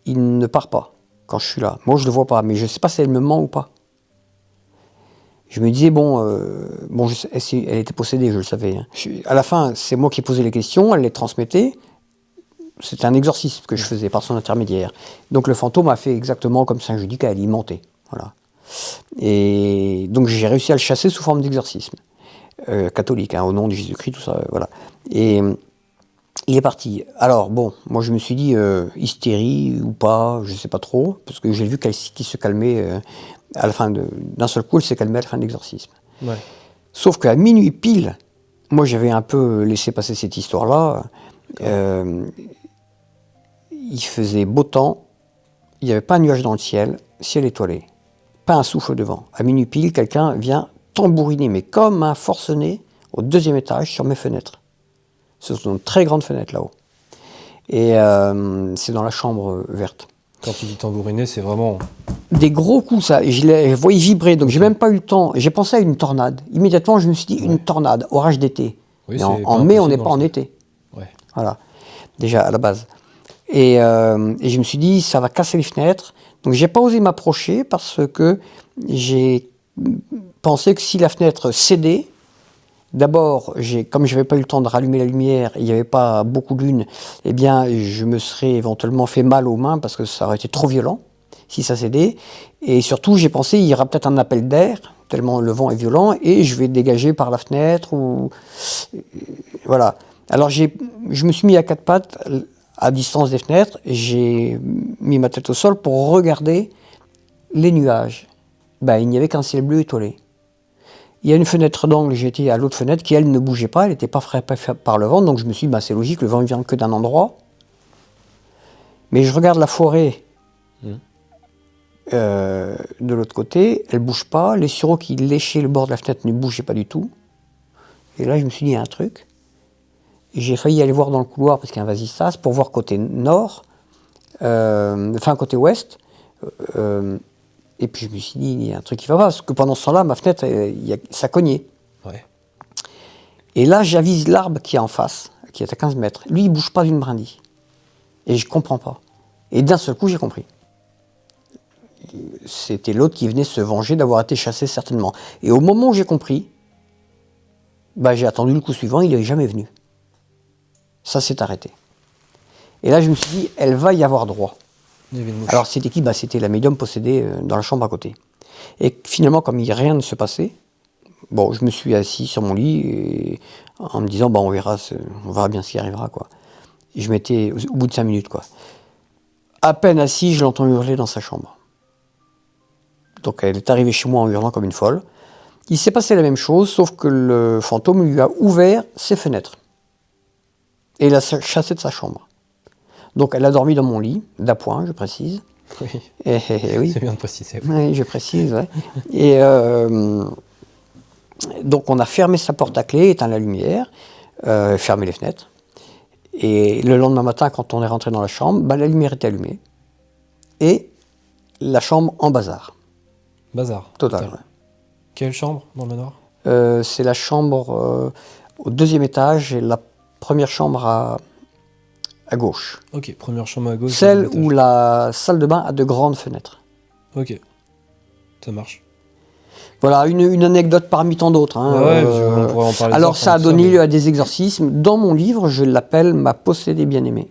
Il ne part pas quand je suis là. Moi, je ne le vois pas, mais je ne sais pas si elle me ment ou pas. Je me disais, elle était possédée, je le savais. À la fin, c'est moi qui posais les questions, elle les transmettait. C'était un exorcisme que je faisais par son intermédiaire. Donc le fantôme a fait exactement comme Saint-Judic a alimenté. Voilà. Et donc j'ai réussi à le chasser sous forme d'exorcisme. Catholique, au nom de Jésus-Christ, tout ça, voilà. Et il est parti. Alors moi je me suis dit, hystérie ou pas, je ne sais pas trop, parce que j'ai vu qu'il se calmait à la fin d'un seul coup, elle s'est calmée à la fin de l'exorcisme. Ouais. Sauf qu'à minuit pile, moi j'avais un peu laissé passer cette histoire-là. Il faisait beau temps, il n'y avait pas un nuage dans le ciel, ciel étoilé, pas un souffle de vent. À minuit pile, quelqu'un vient tambouriner, mais comme un forcené, au 2e étage sur mes fenêtres. Ce sont de très grandes fenêtres là-haut. Et c'est dans la chambre verte. Quand tu dis tambouriner, c'est vraiment... Des gros coups, ça. Et je les voyais vibrer, donc j'ai même pas eu le temps. J'ai pensé à une tornade. Immédiatement, je me suis dit, une tornade, orage d'été. Oui, en mai, on n'est pas en été. Ouais. Voilà, déjà à la base. Et je me suis dit, ça va casser les fenêtres. Donc j'ai pas osé m'approcher parce que j'ai pensé que si la fenêtre cédait, d'abord, comme je n'avais pas eu le temps de rallumer la lumière, il n'y avait pas beaucoup de lune, eh bien, je me serais éventuellement fait mal aux mains parce que ça aurait été trop violent si ça cédait. Et surtout, j'ai pensé, il y aura peut-être un appel d'air, tellement le vent est violent, et je vais dégager par la fenêtre. Voilà. Alors, je me suis mis à 4 pattes, à distance des fenêtres, j'ai mis ma tête au sol pour regarder les nuages. Il n'y avait qu'un ciel bleu étoilé. Il y a une fenêtre d'angle, j'étais à l'autre fenêtre, qui elle ne bougeait pas, elle n'était pas frappée par le vent, donc je me suis dit, c'est logique, le vent ne vient que d'un endroit. Mais je regarde la forêt de l'autre côté, elle ne bouge pas, les sureaux qui léchaient le bord de la fenêtre ne bougeaient pas du tout. Et là, je me suis dit, il y a un truc. J'ai failli aller voir dans le couloir, parce qu'il y a un vasistas, pour voir côté nord, côté ouest. Et puis je me suis dit, il y a un truc qui va pas, parce que pendant ce temps-là, ma fenêtre, ça cognait. Ouais. Et là, j'avise l'arbre qui est en face, qui est à 15 mètres. Lui, il ne bouge pas d'une brindille. Et je ne comprends pas. Et d'un seul coup, j'ai compris. C'était l'autre qui venait se venger d'avoir été chassé, certainement. Et au moment où j'ai compris, j'ai attendu le coup suivant, il n'est jamais venu. Ça s'est arrêté. Et là, je me suis dit, elle va y avoir droit. Alors, c'était qui ? C'était la médium possédée dans la chambre à côté. Et finalement, comme rien ne se passait, je me suis assis sur mon lit et, en me disant, on verra bien ce qui arrivera, quoi. Et je m'étais au bout de 5 minutes, quoi. À peine assis, je l'entends hurler dans sa chambre. Donc, elle est arrivée chez moi en hurlant comme une folle. Il s'est passé la même chose, sauf que le fantôme lui a ouvert ses fenêtres. Et l'a chassé de sa chambre. Donc elle a dormi dans mon lit, d'appoint, je précise. Oui, oui. C'est bien de préciser. Oui, je précise. Ouais. Et donc on a fermé sa porte à clé, éteint la lumière, fermé les fenêtres. Et le lendemain matin, quand on est rentré dans la chambre, la lumière était allumée. Et la chambre en bazar. Bazar. Total. Ouais. Quelle chambre dans le manoir ? C'est la chambre au 2e étage et la première chambre à gauche. Ok, première chambre à gauche. Celle où la salle de bain a de grandes fenêtres. Ok, ça marche. Voilà, une anecdote parmi tant d'autres. Hein. On pourrait en parler. Alors ça a donné lieu à des exorcismes. Dans mon livre, je l'appelle « Ma possédée bien-aimée ».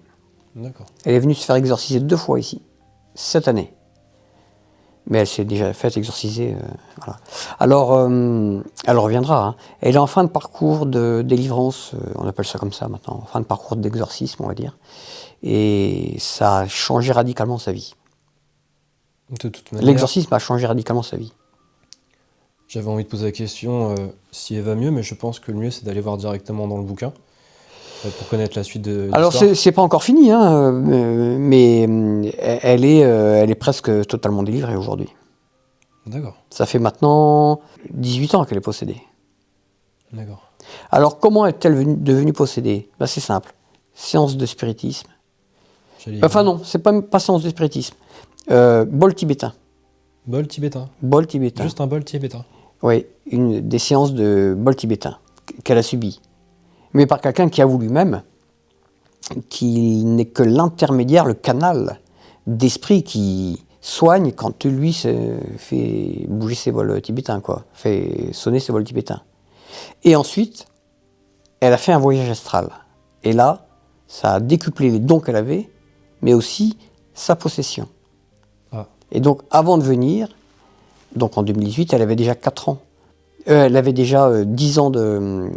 D'accord. Elle est venue se faire exorciser 2 fois ici, cette année. Mais elle s'est déjà faite exorciser. Voilà. Alors, elle reviendra. Hein. Elle est en fin de parcours de délivrance, on appelle ça comme ça maintenant, en fin de parcours d'exorcisme, on va dire. Et ça a changé radicalement sa vie. De toute manière, l'exorcisme a changé radicalement sa vie. J'avais envie de poser la question si elle va mieux, mais je pense que le mieux, c'est d'aller voir directement dans le bouquin pour connaître la suite de l'histoire. Alors, c'est pas encore fini, hein, mais elle est presque totalement délivrée aujourd'hui. D'accord. Ça fait maintenant 18 ans qu'elle est possédée. D'accord. Alors, comment est-elle devenue possédée? Ben, c'est simple. Séance de spiritisme. Enfin non, c'est pas séance de spiritisme. Bol tibétain. Bol tibétain. Bol tibétain. Juste un bol tibétain. Oui, des séances de bol tibétain qu'elle a subies. Mais par quelqu'un qui avoue lui-même qu'il n'est que l'intermédiaire, le canal d'esprit qui soigne quand lui fait bouger ses bols tibétains, quoi, fait sonner ses bols tibétains. Et ensuite, elle a fait un voyage astral. Et là, ça a décuplé les dons qu'elle avait, mais aussi sa possession. Ah. Et donc, avant de venir, donc en 2018, elle avait déjà 4 ans. Elle avait déjà 10 ans de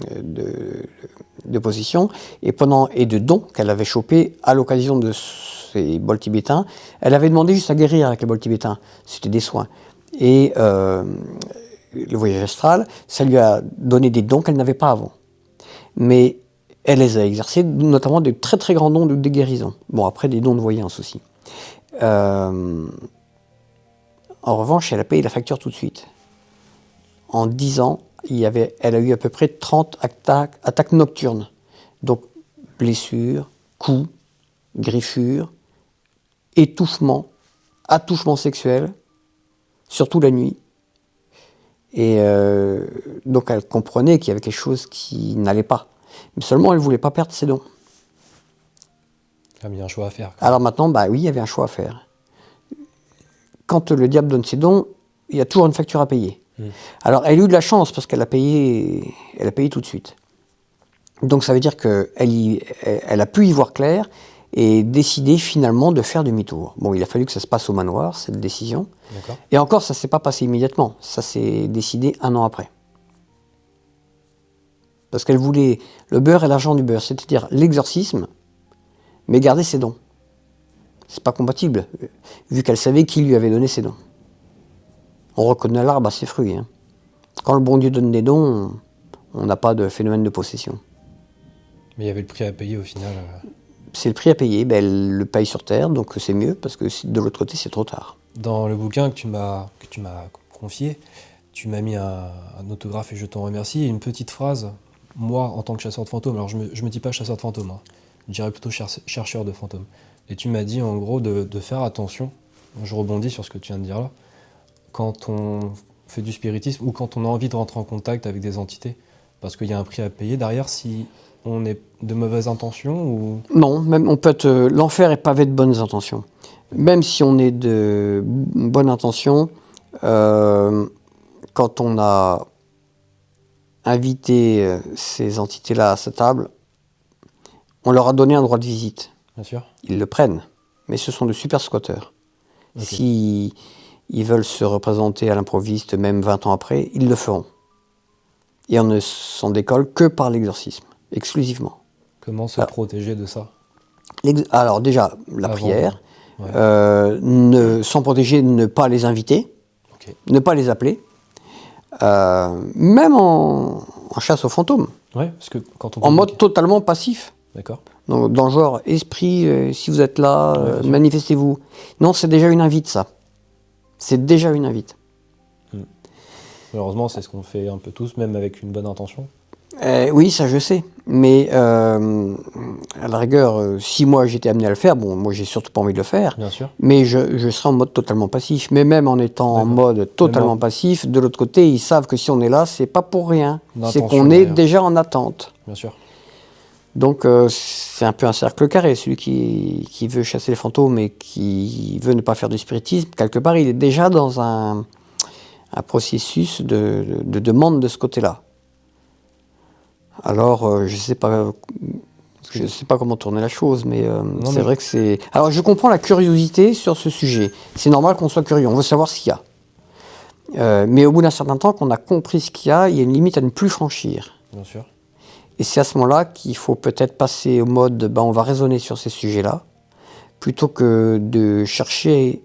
possession et de dons qu'elle avait chopés à l'occasion de ces bols tibétains. Elle avait demandé juste à guérir avec les bols tibétains. C'était des soins. Et le voyage astral, ça lui a donné des dons qu'elle n'avait pas avant. Mais elle les a exercés, notamment des très très grands dons de guérison. Bon, après des dons de voyance aussi. En revanche, elle a payé la facture tout de suite. En 10 ans, elle a eu à peu près 30 attaques nocturnes. Donc, blessures, coups, griffures, étouffements, attouchements sexuels, surtout la nuit. Et donc, elle comprenait qu'il y avait quelque chose qui n'allait pas. Mais seulement, elle ne voulait pas perdre ses dons. Il y a un choix à faire. Alors maintenant, bah oui, il y avait un choix à faire. Quand le diable donne ses dons, il y a toujours une facture à payer. Alors, elle a eu de la chance parce qu'elle a payé tout de suite. Donc, ça veut dire qu'elle a pu y voir clair et décider finalement de faire demi-tour. Bon, il a fallu que ça se passe au manoir, cette décision. D'accord. Et encore, ça ne s'est pas passé immédiatement. Ça s'est décidé 1 an après. Parce qu'elle voulait le beurre et l'argent du beurre, c'est-à-dire l'exorcisme, mais garder ses dons. C'est pas compatible, vu qu'elle savait qui lui avait donné ses dons. On reconnaît l'arbre à ses fruits. Hein. Quand le bon Dieu donne des dons, on n'a pas de phénomène de possession. Mais il y avait le prix à payer au final. C'est le prix à payer, ben, elle le paye sur terre, donc c'est mieux, parce que de l'autre côté, c'est trop tard. Dans le bouquin que tu m'as confié, tu m'as mis un autographe et je t'en remercie. Et une petite phrase, moi, en tant que chasseur de fantômes, alors je me dis pas chasseur de fantômes, hein, je dirais plutôt chercheur de fantômes. Et tu m'as dit en gros de faire attention, je rebondis sur ce que tu viens de dire là, quand on fait du spiritisme ou quand on a envie de rentrer en contact avec des entités, parce qu'il y a un prix à payer derrière si on est de mauvaises intentions ou... Non, même on peut être... l'enfer est pavé de bonnes intentions. Même si on est de bonnes intentions, quand on a invité ces entités-là à sa table, on leur a donné un droit de visite. Bien sûr. Ils le prennent, mais ce sont de super squatteurs. Okay. Si ils veulent se représenter à l'improviste, même 20 ans après, ils le feront. Et on ne s'en décolle que par l'exorcisme, exclusivement. Comment se protéger de ça? Alors déjà, la prière, ouais. S'en protéger, ne pas les inviter, okay. Ne pas les appeler, même en chasse aux fantômes, ouais, parce que quand on en mode totalement passif. D'accord. Donc, dans le genre, esprit, si vous êtes là, manifestez-vous. Non, c'est déjà une invite, ça. C'est déjà une invite. Malheureusement, c'est ce qu'on fait un peu tous, même avec une bonne intention. Oui, ça je sais. Mais à la rigueur, si moi j'étais amené à le faire, bon, moi j'ai surtout pas envie de le faire. Bien sûr. Mais je serais en mode totalement passif. Mais même en étant en mode totalement passif, de l'autre côté, ils savent que si on est là, c'est pas pour rien. C'est qu'on est déjà en attente. Bien sûr. Donc c'est un peu un cercle carré. Celui qui veut chasser les fantômes et qui veut ne pas faire du spiritisme, quelque part, il est déjà dans un processus de demande de ce côté-là. Alors, je ne sais pas Je ne sais pas comment tourner la chose, mais c'est vrai que c'est... Alors, je comprends la curiosité sur ce sujet. C'est normal qu'on soit curieux, on veut savoir ce qu'il y a. Mais au bout d'un certain temps, qu'on a compris ce qu'il y a une limite à ne plus franchir. Bien sûr. Et c'est à ce moment-là qu'il faut peut-être passer au mode, on va raisonner sur ces sujets-là, plutôt que de chercher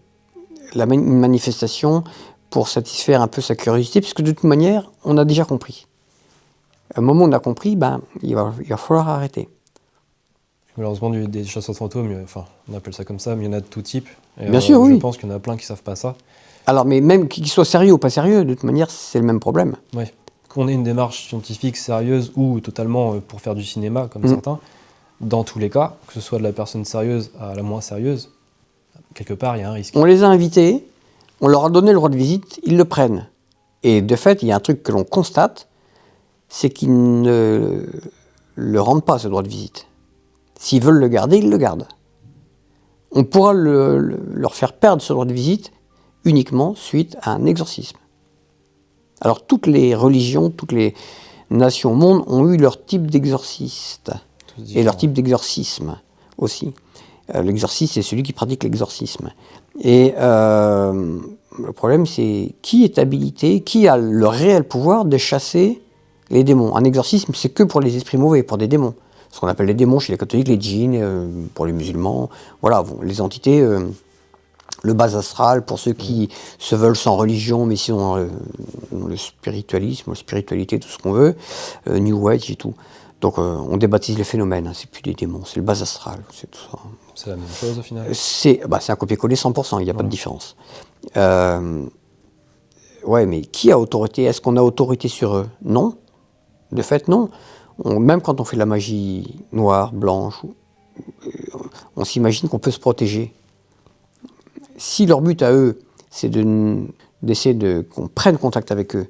une manifestation pour satisfaire un peu sa curiosité, puisque de toute manière, on a déjà compris. À un moment où on a compris, il va falloir arrêter. Malheureusement, des chasseurs de fantômes, on appelle ça comme ça, mais il y en a de tout type. Et bien sûr, oui. Je pense qu'il y en a plein qui ne savent pas ça. Alors, mais même qu'ils soient sérieux ou pas sérieux, de toute manière, c'est le même problème. Oui. Qu'on ait une démarche scientifique sérieuse ou totalement pour faire du cinéma, comme certains, dans tous les cas, que ce soit de la personne sérieuse à la moins sérieuse, quelque part, il y a un risque. On les a invités, on leur a donné le droit de visite, ils le prennent. Et de fait, il y a un truc que l'on constate, c'est qu'ils ne le rendent pas, ce droit de visite. S'ils veulent le garder, ils le gardent. On pourra leur faire perdre ce droit de visite uniquement suite à un exorcisme. Alors toutes les religions, toutes les nations au monde ont eu leur type d'exorciste et leur type d'exorcisme aussi. L'exorciste, c'est celui qui pratique l'exorcisme. Et le problème, c'est qui est habilité, qui a le réel pouvoir de chasser les démons. Un exorcisme, c'est que pour les esprits mauvais, pour des démons. Ce qu'on appelle les démons chez les catholiques, les djinns, pour les musulmans. Voilà, les entités... le bas astral, pour ceux qui se veulent sans religion, mais sinon le spiritualisme, la spiritualité, tout ce qu'on veut, New Age et tout. Donc on débaptise les phénomènes, c'est plus des démons, c'est le bas astral, c'est tout ça. C'est la même chose au final. C'est un copier-coller 100%, il n'y a pas de différence. Ouais, mais qui a autorité? Est-ce qu'on a autorité sur eux? Non. De fait, non. Même quand on fait de la magie noire, blanche, on s'imagine qu'on peut se protéger. Si leur but à eux, c'est d'essayer qu'on prenne contact avec eux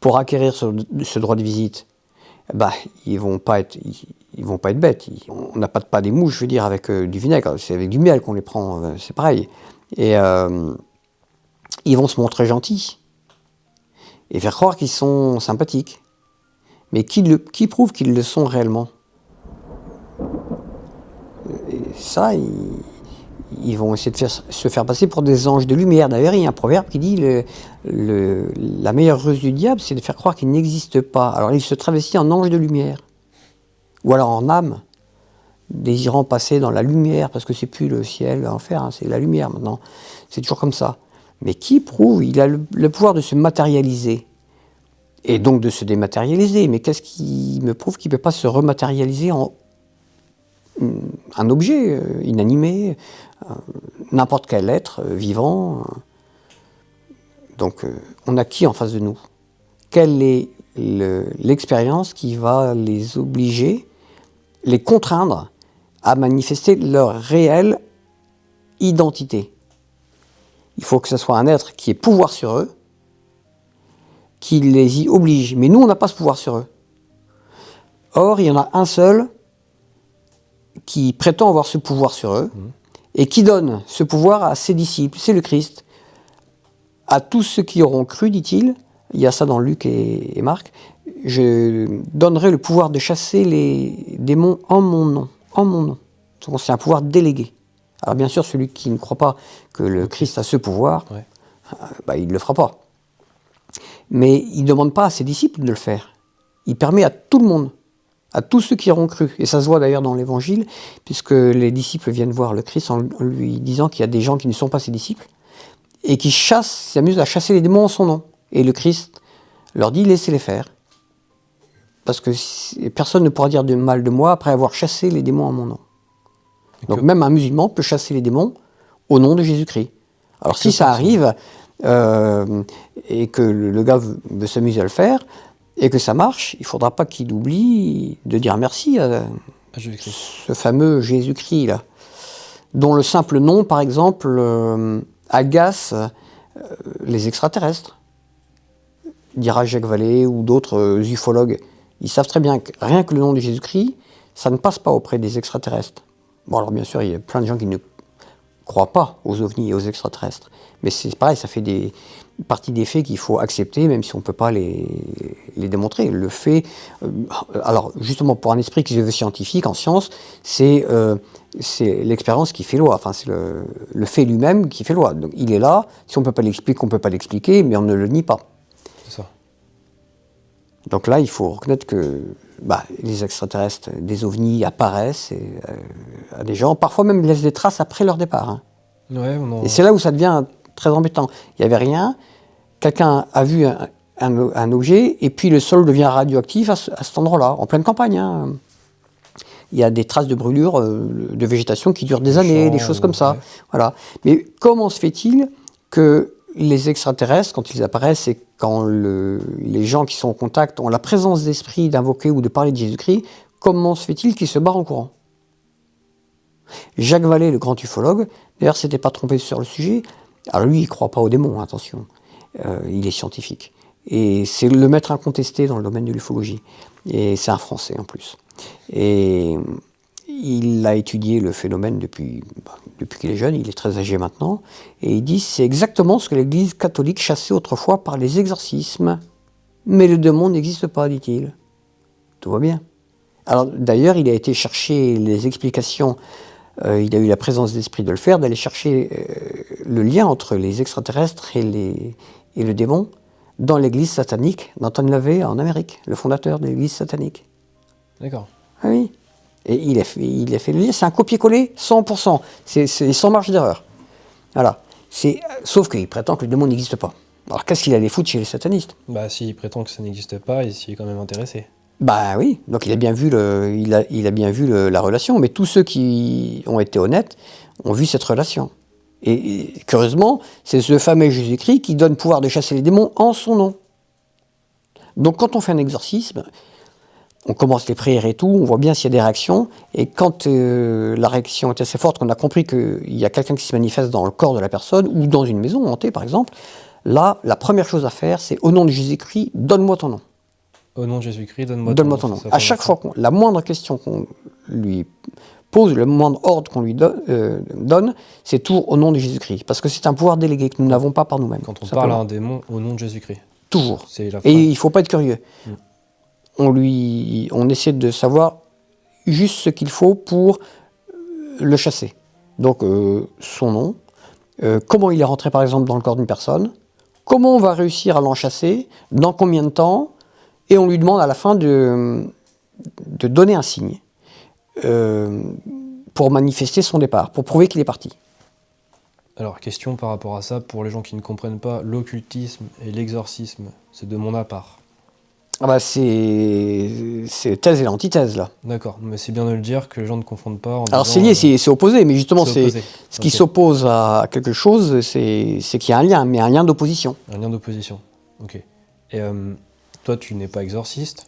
pour acquérir ce droit de visite, ils vont pas être bêtes. On n'a pas des mouches, je veux dire, avec du vinaigre. C'est avec du miel qu'on les prend, c'est pareil. Et ils vont se montrer gentils et faire croire qu'ils sont sympathiques. Mais qui prouve qu'ils le sont réellement? Et ça, ils vont essayer de se faire passer pour des anges de lumière. D'ailleurs, il y a un proverbe qui dit la meilleure ruse du diable, c'est de faire croire qu'il n'existe pas. Alors, il se travestit en ange de lumière. Ou alors en âme, désirant passer dans la lumière, parce que c'est plus le ciel, l'enfer, c'est la lumière maintenant. C'est toujours comme ça. Mais qui prouve? Il a le pouvoir de se matérialiser. Et donc de se dématérialiser. Mais qu'est-ce qui me prouve qu'il ne peut pas se rematérialiser en un objet inanimé, n'importe quel être vivant? Donc on a qui en face de nous? Quelle est l'expérience qui va les obliger, les contraindre à manifester leur réelle identité? Il faut que ce soit un être qui ait pouvoir sur eux, qui les y oblige. Mais nous, on n'a pas ce pouvoir sur eux. Or, il y en a un seul qui prétend avoir ce pouvoir sur eux et qui donne ce pouvoir à ses disciples, c'est le Christ. À tous ceux qui auront cru, dit-il, il y a ça dans Luc et Marc, je donnerai le pouvoir de chasser les démons en mon nom. En mon nom. Donc c'est un pouvoir délégué. Alors bien sûr, celui qui ne croit pas que le Christ a ce pouvoir, il ne le fera pas. Mais il ne demande pas à ses disciples de le faire. Il permet à tout le monde, à tous ceux qui auront cru. Et ça se voit d'ailleurs dans l'Évangile, puisque les disciples viennent voir le Christ en lui disant qu'il y a des gens qui ne sont pas ses disciples, et qui s'amusent à chasser les démons en son nom. Et le Christ leur dit, laissez-les faire. Parce que personne ne pourra dire de mal de moi après avoir chassé les démons en mon nom. Donc même un musulman peut chasser les démons au nom de Jésus-Christ. Alors si ça arrive, et que le gars veut s'amuser à le faire, et que ça marche, il ne faudra pas qu'il oublie de dire merci à ce fameux Jésus-Christ, là, dont le simple nom, par exemple, agace les extraterrestres. Dira Jacques Vallée ou d'autres ufologues. Ils savent très bien que rien que le nom de Jésus-Christ, ça ne passe pas auprès des extraterrestres. Bon, alors bien sûr, il y a plein de gens qui ne croient pas aux ovnis et aux extraterrestres. Mais c'est pareil, ça fait partie des faits qu'il faut accepter, même si on ne peut pas les démontrer. Le fait, alors justement pour un esprit qui se veut scientifique, en science, c'est l'expérience qui fait loi, enfin c'est le fait lui-même qui fait loi. Donc il est là, si on ne peut pas l'expliquer, on ne peut pas l'expliquer, mais on ne le nie pas. C'est ça. Donc là, il faut reconnaître que les extraterrestres, des ovnis apparaissent à des gens, parfois même laissent des traces après leur départ. Hein. Ouais, Et c'est là où ça devient très embêtant. Il n'y avait rien, quelqu'un a vu un objet, et puis le sol devient radioactif à cet endroit-là, en pleine campagne. Hein. Il y a des traces de brûlure, de végétation qui durent des années, des choses comme ça. Ouais. Voilà. Mais comment se fait-il que les extraterrestres, quand ils apparaissent, et quand les gens qui sont en contact ont la présence d'esprit d'invoquer ou de parler de Jésus-Christ, comment se fait-il qu'ils se barrent en courant? Jacques Vallée, le grand ufologue, d'ailleurs, s'était pas trompé sur le sujet. Alors lui, il ne croit pas aux démons, attention. Il est scientifique. Et c'est le maître incontesté dans le domaine de l'ufologie. Et c'est un Français en plus. Et il a étudié le phénomène depuis qu'il est jeune, il est très âgé maintenant. Et il dit c'est exactement ce que l'Église catholique chassait autrefois par les exorcismes. Mais le démon n'existe pas, dit-il. Tout va bien. Alors d'ailleurs, il a été chercher les explications. Il a eu la présence d'esprit de le faire, d'aller chercher le lien entre les extraterrestres et le démon dans l'église satanique d'Anton LaVey en Amérique, le fondateur de l'église satanique. D'accord. Ah oui. Et il a fait le lien, c'est un copier-coller 100%, c'est sans marge d'erreur. Voilà. Sauf qu'il prétend que le démon n'existe pas. Alors qu'est-ce qu'il allait foutre chez les satanistes? S'il prétend que ça n'existe pas, il s'y est quand même intéressé. Oui, donc il a bien vu, la relation, mais tous ceux qui ont été honnêtes ont vu cette relation. Et curieusement, c'est ce fameux Jésus-Christ qui donne pouvoir de chasser les démons en son nom. Donc quand on fait un exorcisme, on commence les prières et tout, on voit bien s'il y a des réactions, et quand la réaction est assez forte, qu'on a compris qu'il y a quelqu'un qui se manifeste dans le corps de la personne, ou dans une maison hantée par exemple, là, la première chose à faire, c'est au nom de Jésus-Christ, donne-moi ton nom. Au nom de Jésus-Christ, donne-moi ton nom. À chaque fois, la moindre question qu'on lui pose, le moindre ordre qu'on lui donne, c'est toujours au nom de Jésus-Christ. Parce que c'est un pouvoir délégué que nous n'avons pas par nous-mêmes. Quand on parle à un démon, au nom de Jésus-Christ. Toujours. Et il ne faut pas être curieux. On essaie de savoir juste ce qu'il faut pour le chasser. Donc, son nom, comment il est rentré par exemple dans le corps d'une personne, comment on va réussir à l'en chasser, dans combien de temps, et on lui demande à la fin de donner un signe pour manifester son départ, pour prouver qu'il est parti. Alors, question par rapport à ça, pour les gens qui ne comprennent pas, l'occultisme et l'exorcisme, c'est deux mondes à part. C'est thèse et l'antithèse, là. D'accord, mais c'est bien de le dire, que les gens ne confondent pas. Alors c'est lié, c'est opposé, mais justement, ce qui s'oppose à quelque chose, c'est qu'il y a un lien, mais un lien d'opposition. Un lien d'opposition, ok. Et toi, tu n'es pas exorciste?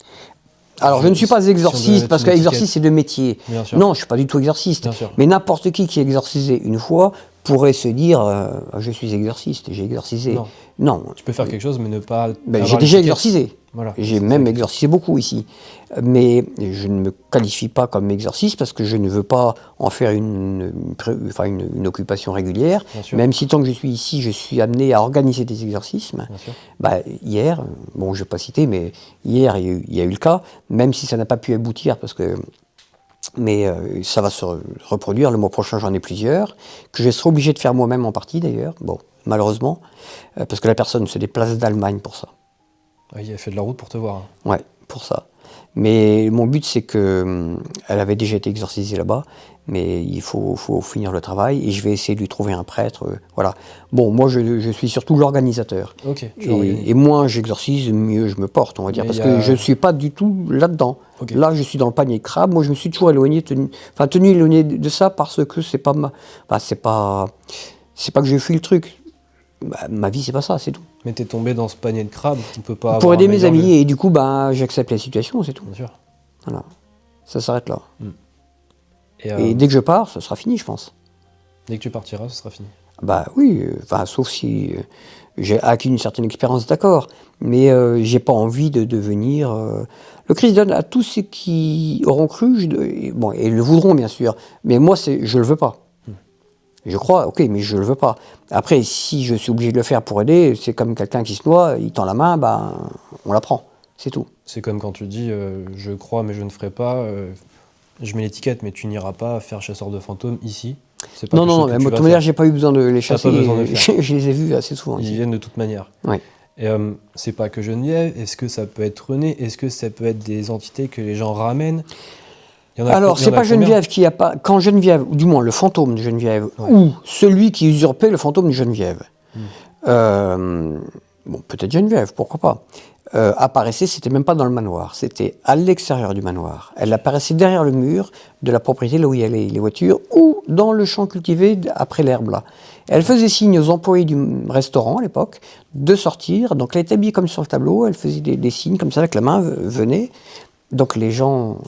Alors, je ne suis pas exorciste, parce qu'exorciste, c'est de métier. Bien sûr. Non, je ne suis pas du tout exorciste. Mais n'importe qui est exorcisé une fois pourrait se dire je suis exorciste, j'ai exorcisé. Non. Tu peux faire quelque chose, mais ne pas... j'ai déjà exorcisé. Voilà, j'ai même exorcisé beaucoup ici. Mais je ne me qualifie pas comme exorciste parce que je ne veux pas en faire une occupation régulière. Même si tant que je suis ici, je suis amené à organiser des exorcismes. Hier, je ne vais pas citer, mais hier, il y a eu le cas, même si ça n'a pas pu aboutir parce que... Mais ça va se reproduire, le mois prochain j'en ai plusieurs, que je serai obligé de faire moi-même en partie d'ailleurs, malheureusement, parce que la personne se déplace d'Allemagne pour ça. Il a fait de la route pour te voir. Ouais, pour ça. Mais mon but c'est que elle avait déjà été exorcisée là-bas, mais il faut finir le travail et je vais essayer de lui trouver un prêtre. Voilà. Bon, moi je suis surtout l'organisateur. Okay, et moins j'exorcise, mieux je me porte, on va dire, parce que je ne suis pas du tout là-dedans. Okay. Là, je suis dans le panier de crabe. Moi, je me suis toujours tenu éloigné de ça parce que c'est pas c'est pas que j'ai fui le truc. Ma vie, c'est pas ça, c'est tout. Mais t'es tombé dans ce panier de crabe, on peut pas. Pour aider mes amis, et du coup, j'accepte la situation, c'est tout. Bien sûr. Voilà. Ça s'arrête là. Et dès que je pars, ça sera fini, je pense. Dès que tu partiras, ce sera fini. Oui, sauf si j'ai acquis une certaine expérience, d'accord. Mais j'ai pas envie de devenir. Le Christ donne à tous ceux qui auront cru, et le voudront bien sûr. Mais moi, je le veux pas. Je crois, ok, mais je le veux pas. Après, si je suis obligé de le faire pour aider, c'est comme quelqu'un qui se noie, il tend la main, ben, on la prend. C'est tout. C'est comme quand tu dis je crois mais je ne ferai pas, je mets l'étiquette mais tu n'iras pas faire chasseur de fantômes ici. C'est pas Non, mais de toute manière, j'ai pas eu besoin de les chasser. Pas besoin de le faire. Je les ai vus assez souvent. Ils ici. viennent de toute manière. Oui. Et c'est pas que Geneviève, est-ce que ça peut être René? Est-ce que ça peut être des entités que les gens ramènent? Alors, c'est pas Geneviève qui a pas. Quand Geneviève, ou du moins le fantôme de Geneviève, ou celui qui usurpait le fantôme de Geneviève, bon, peut-être Geneviève, pourquoi pas, apparaissait, c'était même pas dans le manoir, c'était à l'extérieur du manoir. Elle apparaissait derrière le mur de la propriété là où il y a les voitures, ou dans le champ cultivé après l'herbe là. Elle faisait signe aux employés du restaurant à l'époque de sortir, donc elle était habillée comme sur le tableau, elle faisait des signes comme ça avec la main, venait. Donc les gens,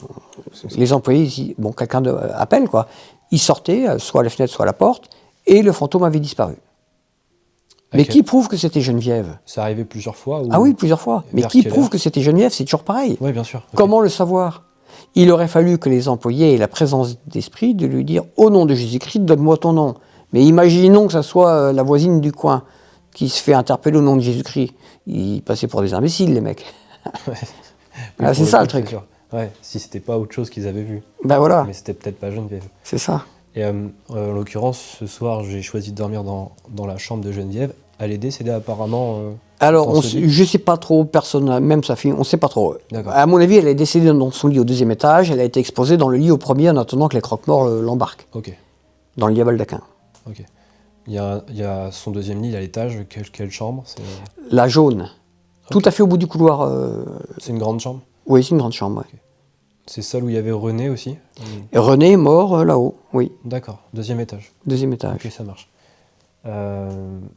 les employés, bon, quelqu'un appelle quoi. Ils sortaient, soit à la fenêtre, soit à la porte, et le fantôme avait disparu. Mais qui prouve que c'était Geneviève? Ça arrivait plusieurs fois ou... Ah oui, plusieurs fois. Mais qui prouve que c'était Geneviève? C'est toujours pareil. Oui, bien sûr. Okay. Comment le savoir? Il aurait fallu que les employés aient la présence d'esprit de lui dire « Au nom de Jésus-Christ, donne-moi ton nom ». Mais imaginons que ça soit la voisine du coin qui se fait interpeller au nom de Jésus-Christ. Ils passaient pour des imbéciles, les mecs. Oui, c'est ça le truc. Ouais, si c'était pas autre chose qu'ils avaient vu. Ben voilà. Mais c'était peut-être pas Geneviève. C'est ça. Et en l'occurrence, ce soir, j'ai choisi de dormir dans la chambre de Geneviève. Elle est décédée apparemment. Alors, je sais pas trop, personne, même sa fille, on sait pas trop. À mon avis, elle est décédée dans son lit au 2e étage. Elle a été exposée dans le lit au 1er en attendant que les croque-morts l'embarquent. Ok. Dans le lit à baldaquin. Ok. Il y a son 2e lit à l'étage. Quelle chambre? La jaune. Okay. Tout à fait au bout du couloir. C'est une grande chambre? Oui, c'est une grande chambre. Ouais. Okay. C'est celle où il y avait René aussi? Et René est mort là-haut, oui. D'accord, 2e étage. 2e étage. Ok, ça marche.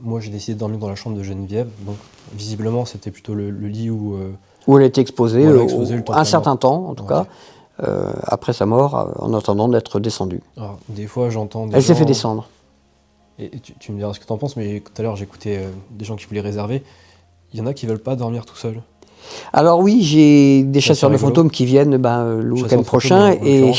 Moi, j'ai décidé de dormir dans la chambre de Geneviève. Donc, visiblement, c'était plutôt le lit où elle était exposée, un certain temps, en tout cas, après sa mort, en attendant d'être descendue. Alors, des fois, j'entends des Elle s'est fait descendre. Et tu me diras ce que tu en penses, mais tout à l'heure, j'écoutais des gens qui voulaient réserver. Il y en a qui veulent pas dormir tout seuls. Alors oui, j'ai des chasseurs de fantômes qui viennent le week-end prochain et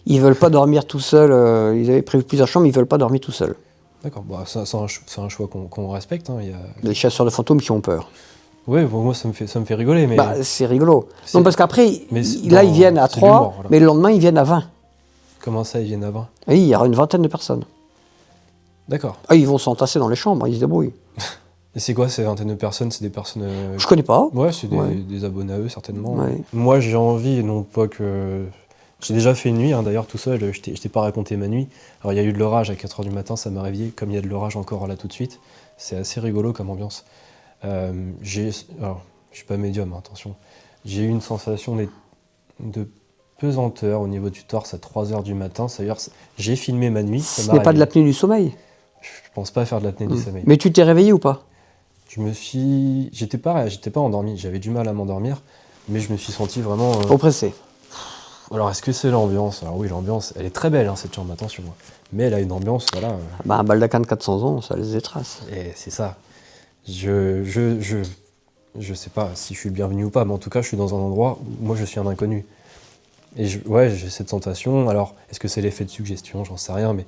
ils veulent pas dormir tout seuls. Ils avaient prévu plusieurs chambres, ils veulent pas dormir tout seuls. D'accord, bah, c'est un choix qu'on respecte. Hein. Les chasseurs de fantômes qui ont peur. Oui, bon, moi ça me fait rigoler. Mais c'est rigolo. Non, parce qu'après, là ils viennent à 3, mais le lendemain ils viennent à 20. Comment ça, ils viennent à 20? Oui, il y aura une vingtaine de personnes. D'accord. Ah, ils vont s'entasser dans les chambres, ils se débrouillent. Et c'est quoi ces vingtaines de personnes? C'est des personnes... Je connais pas. Ouais, c'est des abonnés à eux, certainement. Ouais. Moi, j'ai envie, non pas que... J'ai déjà fait une nuit, hein, d'ailleurs, tout seul, je t'ai pas raconté ma nuit. Alors, il y a eu de l'orage à 4h du matin, ça m'a réveillé, comme il y a de l'orage encore là tout de suite. C'est assez rigolo comme ambiance. Alors, je suis pas médium, hein, attention. J'ai eu une sensation de pesanteur au niveau du torse à 3h du matin. C'est-à-dire, j'ai filmé ma nuit. Ce n'est pas de l'apnée du sommeil? Je pense pas faire de l'apnée du sommeil. Mais tu t'es réveillé ou pas? J'étais pas endormi, j'avais du mal à m'endormir, mais je me suis senti vraiment... oppressé. Alors, est-ce que c'est l'ambiance? Alors oui, l'ambiance, elle est très belle, hein, cette chambre, attention. Mais elle a une ambiance, voilà... un baldaquin de 400 ans, ça laisse des traces. Et c'est ça. Je sais pas si je suis le bienvenu ou pas, mais en tout cas, je suis dans un endroit où moi, je suis un inconnu. Et j'ai cette sensation. Alors, est-ce que c'est l'effet de suggestion? J'en sais rien, mais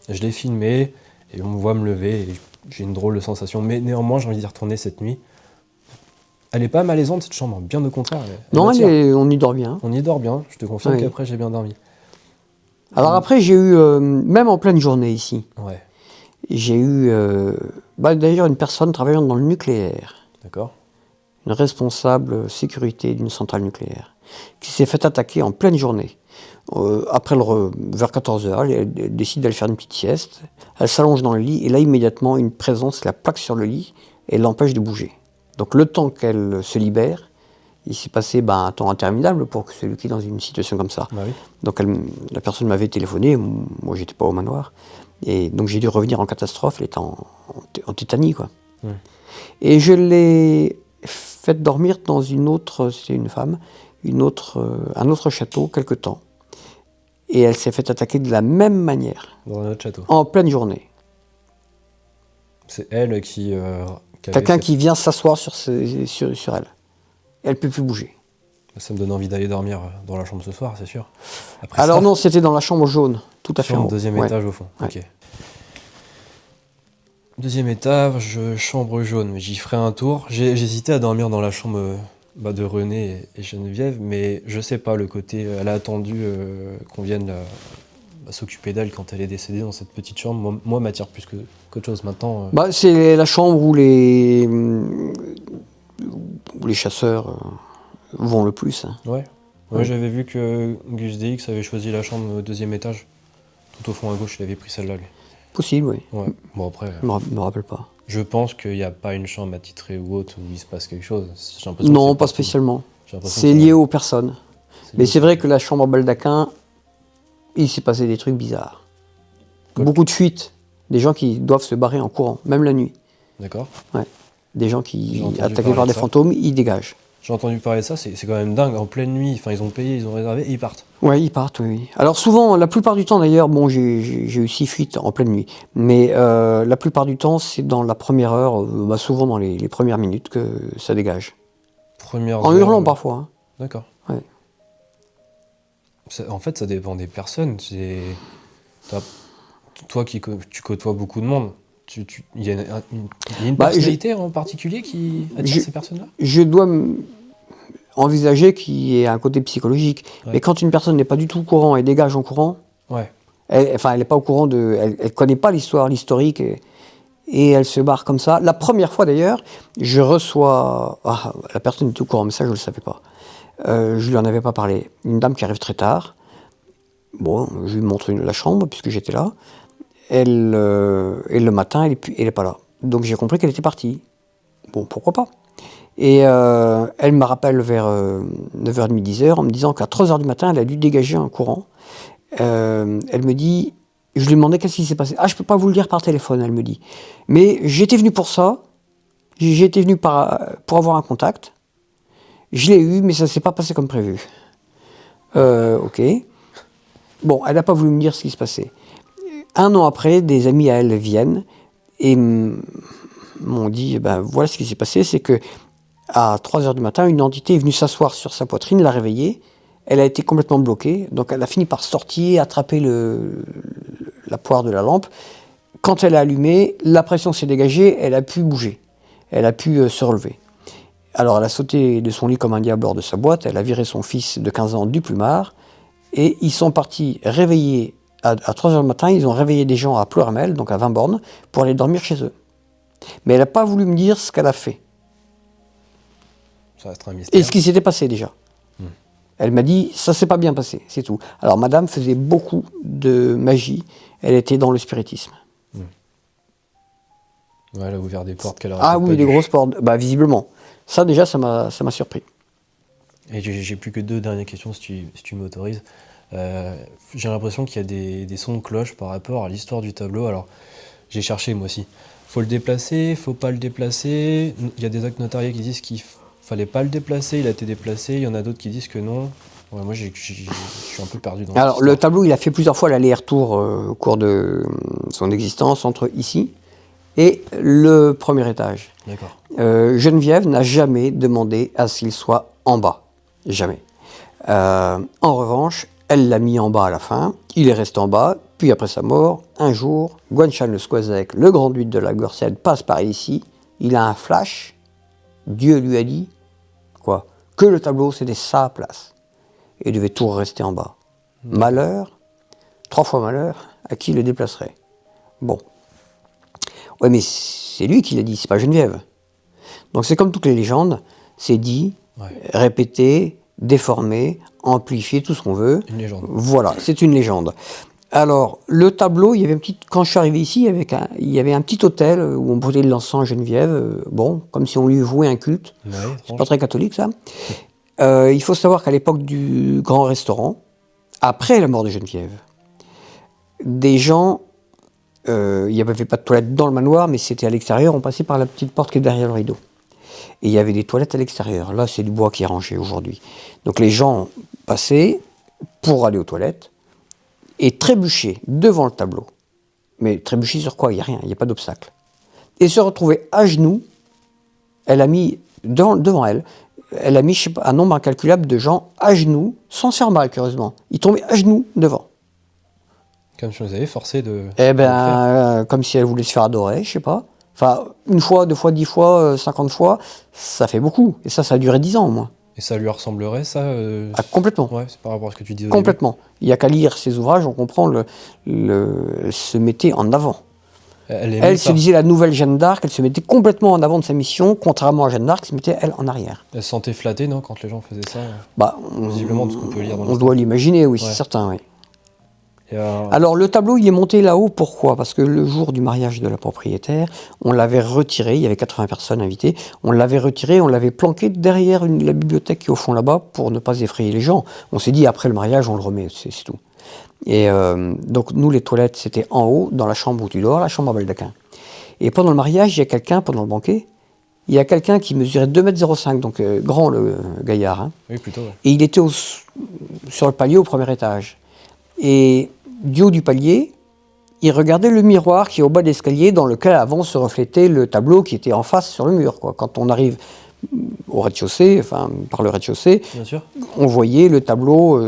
je l'ai filmé, et on me voit me lever, et j'ai une drôle de sensation. Mais néanmoins, j'ai envie d'y retourner cette nuit. Elle est pas malaisante, cette chambre, bien au contraire. Non, on y dort bien. On y dort bien, je te confirme qu'après, j'ai bien dormi. Alors après, j'ai eu, même en pleine journée ici, j'ai eu, d'ailleurs, une personne travaillant dans le nucléaire. D'accord. Une responsable sécurité d'une centrale nucléaire, qui s'est fait attaquer en pleine journée. Vers 14h, elle décide d'aller faire une petite sieste. Elle s'allonge dans le lit, et là, immédiatement, une présence la plaque sur le lit et l'empêche de bouger. Donc le temps qu'elle se libère, il s'est passé un temps interminable pour que celui qui est dans une situation comme ça. Bah oui. Donc la personne m'avait téléphoné, moi j'étais pas au manoir, et donc j'ai dû revenir en catastrophe, elle était en tétanie, quoi. Et je l'ai fait dormir dans c'était une femme, un autre château, quelque temps. Et elle s'est fait attaquer de la même manière. Dans un autre château. En pleine journée. C'est elle qui... Quelqu'un qui vient s'asseoir sur elle. Elle ne peut plus bouger. Ça me donne envie d'aller dormir dans la chambre ce soir, c'est sûr. Alors non, c'était dans la chambre jaune, tout à fait en haut. Deuxième étage au fond, ok. Deuxième étage, chambre jaune. J'y ferai un tour. J'hésitais à dormir dans la chambre de René et Geneviève, mais je sais pas, le côté. Elle a attendu qu'on vienne s'occuper d'elle quand elle est décédée dans cette petite chambre. Moi m'attire plus qu'autre chose maintenant. C'est la chambre où les chasseurs vont le plus. Hein. Ouais. Ouais. J'avais vu que Gus DX avait choisi la chambre au deuxième étage. Tout au fond à gauche, il avait pris celle-là, lui. Possible, oui. Ouais. Bon, après. Je me rappelle pas. Je pense qu'il n'y a pas une chambre attitrée ou autre où il se passe quelque chose. Non, pas spécialement. C'est lié aux personnes. Mais c'est vrai que la chambre à baldaquin, il s'est passé des trucs bizarres. Beaucoup de fuites. Des gens qui doivent se barrer en courant, même la nuit. D'accord. Ouais. Des gens qui, attaqués par des fantômes, ils dégagent. J'ai entendu parler de ça, c'est quand même dingue. En pleine nuit, enfin, ils ont payé, ils ont réservé et ils partent. Ouais, ils partent, oui. Alors souvent, la plupart du temps d'ailleurs, bon, j'ai eu 6 fuites en pleine nuit, mais la plupart du temps, c'est dans la première heure, souvent dans les premières minutes que ça dégage. En hurlant parfois. Hein. D'accord. Ouais. En fait, ça dépend des personnes. Toi tu côtoies beaucoup de monde. Il y a une personnalité en particulier qui attire ces personnes-là ? Je dois envisager qu'il y ait un côté psychologique. Ouais. Mais quand une personne n'est pas du tout au courant et dégage en courant, ouais. elle n'est pas au courant elle connaît pas l'historique et elle se barre comme ça. La première fois d'ailleurs, je reçois... la personne était au courant, mais ça je ne le savais pas. Je lui en avais pas parlé. Une dame qui arrive très tard. Bon, je lui montre la chambre puisque j'étais là. Et le matin, elle est pas là. Donc j'ai compris qu'elle était partie. Bon, pourquoi pas. Et elle me rappelle vers 9h30, 10h, en me disant qu'à 3h du matin, elle a dû dégager un courant. Elle me dit, je lui demandais qu'est-ce qui s'est passé. Je peux pas vous le dire par téléphone, elle me dit. Mais j'étais venu pour ça. J'étais venu pour avoir un contact. Je l'ai eu, mais ça s'est pas passé comme prévu. Ok. Bon, elle n'a pas voulu me dire ce qui se passait. 1 an après, des amis à elle viennent et m'ont dit, voilà ce qui s'est passé, c'est que à 3h du matin, une entité est venue s'asseoir sur sa poitrine, l'a réveillée, elle a été complètement bloquée, donc elle a fini par sortir, attraper la poire de la lampe. Quand elle a allumé, la pression s'est dégagée, elle a pu bouger, elle a pu se relever. Alors elle a sauté de son lit comme un diable hors de sa boîte, elle a viré son fils de 15 ans du plumard, et ils sont partis réveiller à 3h du matin, ils ont réveillé des gens à Ploermel, donc à 20 bornes, pour aller dormir chez eux. Mais elle n'a pas voulu me dire ce qu'elle a fait. Ça reste un mystère. Et ce qui s'était passé déjà. Elle m'a dit, ça s'est pas bien passé, c'est tout. Alors madame faisait beaucoup de magie, elle était dans le spiritisme. Ouais, elle a ouvert des portes qu'elle aurait Ah oui, des grosses portes, visiblement. Ça déjà, ça m'a surpris. Et j'ai plus que 2 dernières questions si tu m'autorises. J'ai l'impression qu'il y a des sons de cloche par rapport à l'histoire du tableau. Alors, j'ai cherché moi aussi. Faut le déplacer, faut pas le déplacer. Il y a des actes notariés qui disent qu'il fallait pas le déplacer, il a été déplacé. Il y en a d'autres qui disent que non. Ouais, moi, je suis un peu perdu dans Alors, le tableau, il a fait plusieurs fois l'aller-retour au cours de son existence entre ici et le premier étage. D'accord. Geneviève n'a jamais demandé à ce qu'il soit en bas. Jamais. En revanche, elle l'a mis en bas à la fin, il est resté en bas, puis après sa mort, un jour, Guanshan le Squazek, le grand duc de la Gorsiade, passe par ici, il a un flash, Dieu lui a dit, quoi, que le tableau c'était sa place, et devait tout rester en bas. Malheur, 3 fois malheur, à qui le déplacerait? Bon. Ouais, mais c'est lui qui l'a dit, c'est pas Geneviève. Donc c'est comme toutes les légendes, c'est dit, répété, déformé, amplifié, tout ce qu'on veut. Une légende. Voilà, c'est une légende. Alors, le tableau, il y avait quand je suis arrivé ici, il y avait un petit hôtel où on brûlait de l'encens Geneviève, comme si on lui vouait un culte. Ouais, c'est pas très catholique, ça. Il faut savoir qu'à l'époque du grand restaurant, après la mort de Geneviève, des gens, il n'y avait pas de toilette dans le manoir, mais c'était à l'extérieur, on passait par la petite porte qui est derrière le rideau. Et il y avait des toilettes à l'extérieur. Là, c'est du bois qui est rangé aujourd'hui. Donc les gens passaient pour aller aux toilettes et trébuchaient devant le tableau. Mais trébucher sur quoi? Il n'y a rien, il n'y a pas d'obstacle. Et se retrouver à genoux, elle a mis, devant elle, elle a mis un nombre incalculable de gens à genoux, sans se faire mal, curieusement. Ils tombaient à genoux devant. Comme si on les avait forcés de... Eh ben, comme si elle voulait se faire adorer, je sais pas. Enfin, une fois, 2 fois, 10 fois, 50 fois, ça fait beaucoup. Et ça a duré 10 ans, au moins. Et ça lui ressemblerait, ça Ah, complètement. Ouais, c'est par rapport à ce que tu disais au complètement. Il n'y a qu'à lire ses ouvrages, on comprend, elle se mettait en avant. Elle se disait la nouvelle Jeanne d'Arc, elle se mettait complètement en avant de sa mission, contrairement à Jeanne d'Arc, qui se mettait, elle, en arrière. Elle se sentait flattée, non, quand les gens faisaient ça Visiblement, de ce qu'on peut lire dans on doit l'imaginer, oui, c'est certain, oui. Alors, le tableau, il est monté là-haut, pourquoi? Parce que le jour du mariage de la propriétaire, on l'avait retiré, il y avait 80 personnes invitées, on l'avait retiré, on l'avait planqué derrière la bibliothèque qui est au fond là-bas, pour ne pas effrayer les gens. On s'est dit, après le mariage, on le remet, c'est tout. Et donc, nous, les toilettes, c'était en haut, dans la chambre où tu dors, la chambre à baldaquin. Et pendant le mariage, il y a quelqu'un, pendant le banquet, il y a quelqu'un qui mesurait 2,05 m, donc grand, le gaillard. Hein. Oui, plutôt, ouais. Et il était sur le palier au premier étage. Et du haut du palier, il regardait le miroir qui est au bas de l'escalier, dans lequel avant se reflétait le tableau qui était en face sur le mur, quoi. Quand on arrive au rez-de-chaussée, enfin par le rez-de-chaussée, on voyait le tableau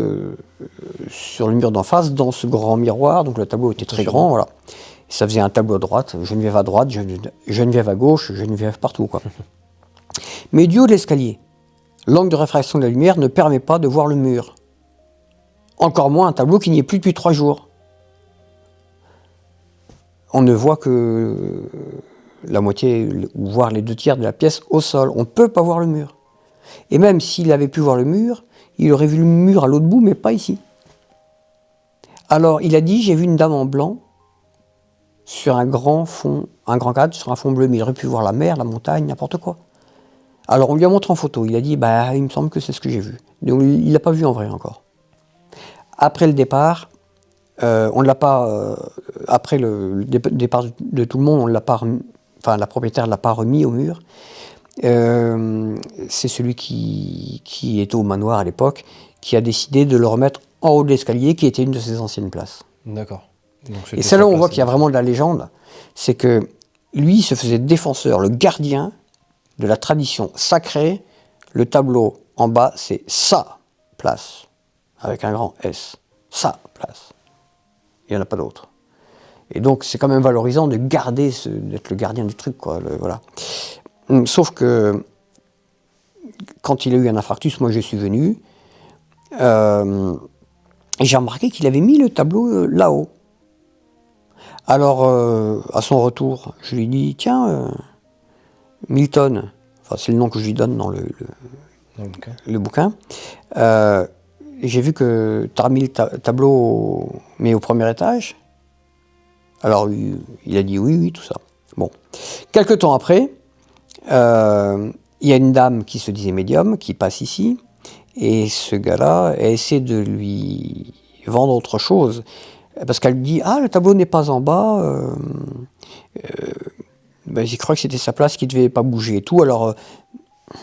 sur le mur d'en face, dans ce grand miroir, donc le tableau était très grand, voilà. Ça faisait un tableau à droite, Geneviève à droite, Geneviève à gauche, Geneviève partout, quoi. Mais du haut de l'escalier, l'angle de réfraction de la lumière ne permet pas de voir le mur. Encore moins un tableau qui n'y est plus depuis 3 jours. On ne voit que la moitié, voire les 2/3 de la pièce au sol. On ne peut pas voir le mur. Et même s'il avait pu voir le mur, il aurait vu le mur à l'autre bout, mais pas ici. Alors, il a dit, j'ai vu une dame en blanc sur un grand fond, un grand cadre, sur un fond bleu, mais il aurait pu voir la mer, la montagne, n'importe quoi. Alors, on lui a montré en photo. Il a dit, bah, il me semble que c'est ce que j'ai vu. Donc, il ne l'a pas vu en vrai encore. Après le départ, on ne l'a pas, après le départ de tout le monde, on l'a pas remis, enfin la propriétaire ne l'a pas remis au mur. C'est celui qui était au manoir à l'époque, qui a décidé de le remettre en haut de l'escalier, qui était une de ses anciennes places. D'accord. Et c'est là où on voit qu'il y a vraiment de la légende, c'est que lui se faisait défenseur, le gardien de la tradition sacrée. Le tableau en bas, c'est sa place, avec un grand S. Sa place. Il n'y en a pas d'autre. Et donc, c'est quand même valorisant de garder, d'être le gardien du truc, quoi. Voilà. Sauf que, quand il a eu un infarctus, moi je suis venu, et j'ai remarqué qu'il avait mis le tableau là-haut. Alors, à son retour, je lui dis, tiens, Milton, enfin c'est le nom que je lui donne dans le bouquin, j'ai vu que tu as remis le tableau, mais au premier étage. Alors, il a dit oui, tout ça. Bon. Quelque temps après, il y a une dame qui se disait médium, qui passe ici, et ce gars-là essaie de lui vendre autre chose. Parce qu'elle dit, ah, le tableau n'est pas en bas, ben, j'y crois que c'était sa place qui ne devait pas bouger et tout. Alors,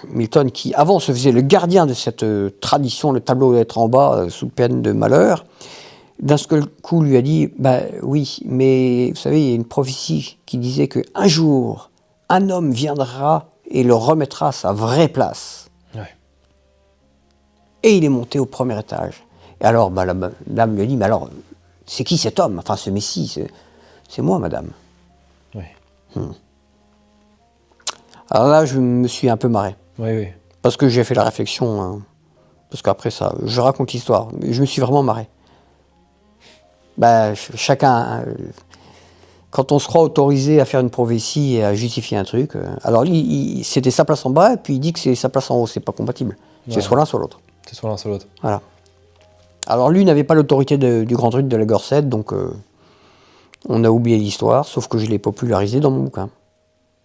Milton, qui avant se faisait le gardien de cette tradition, le tableau doit être en bas, sous peine de malheur, d'un seul coup lui a dit, bah oui, mais vous savez, il y a une prophétie qui disait qu'un jour, un homme viendra et le remettra à sa vraie place. Ouais. Et il est monté au premier étage. Et alors, bah, la dame lui a dit, mais alors, c'est qui cet homme? Enfin, ce messie, c'est moi, madame. Ouais. Alors là, je me suis un peu marré. Oui. Parce que j'ai fait la réflexion, hein, parce qu'après ça, je raconte l'histoire, mais je me suis vraiment marré. Ben, chacun, quand on se croit autorisé à faire une prophétie et à justifier un truc, alors lui, c'était sa place en bas, et puis il dit que c'est sa place en haut, c'est pas compatible. Ouais. C'est soit l'un, soit l'autre. C'est soit l'un, soit l'autre. Voilà. Alors lui n'avait pas l'autorité du grand truc de la Gorsette, donc on a oublié l'histoire, sauf que je l'ai popularisé dans mon bouquin.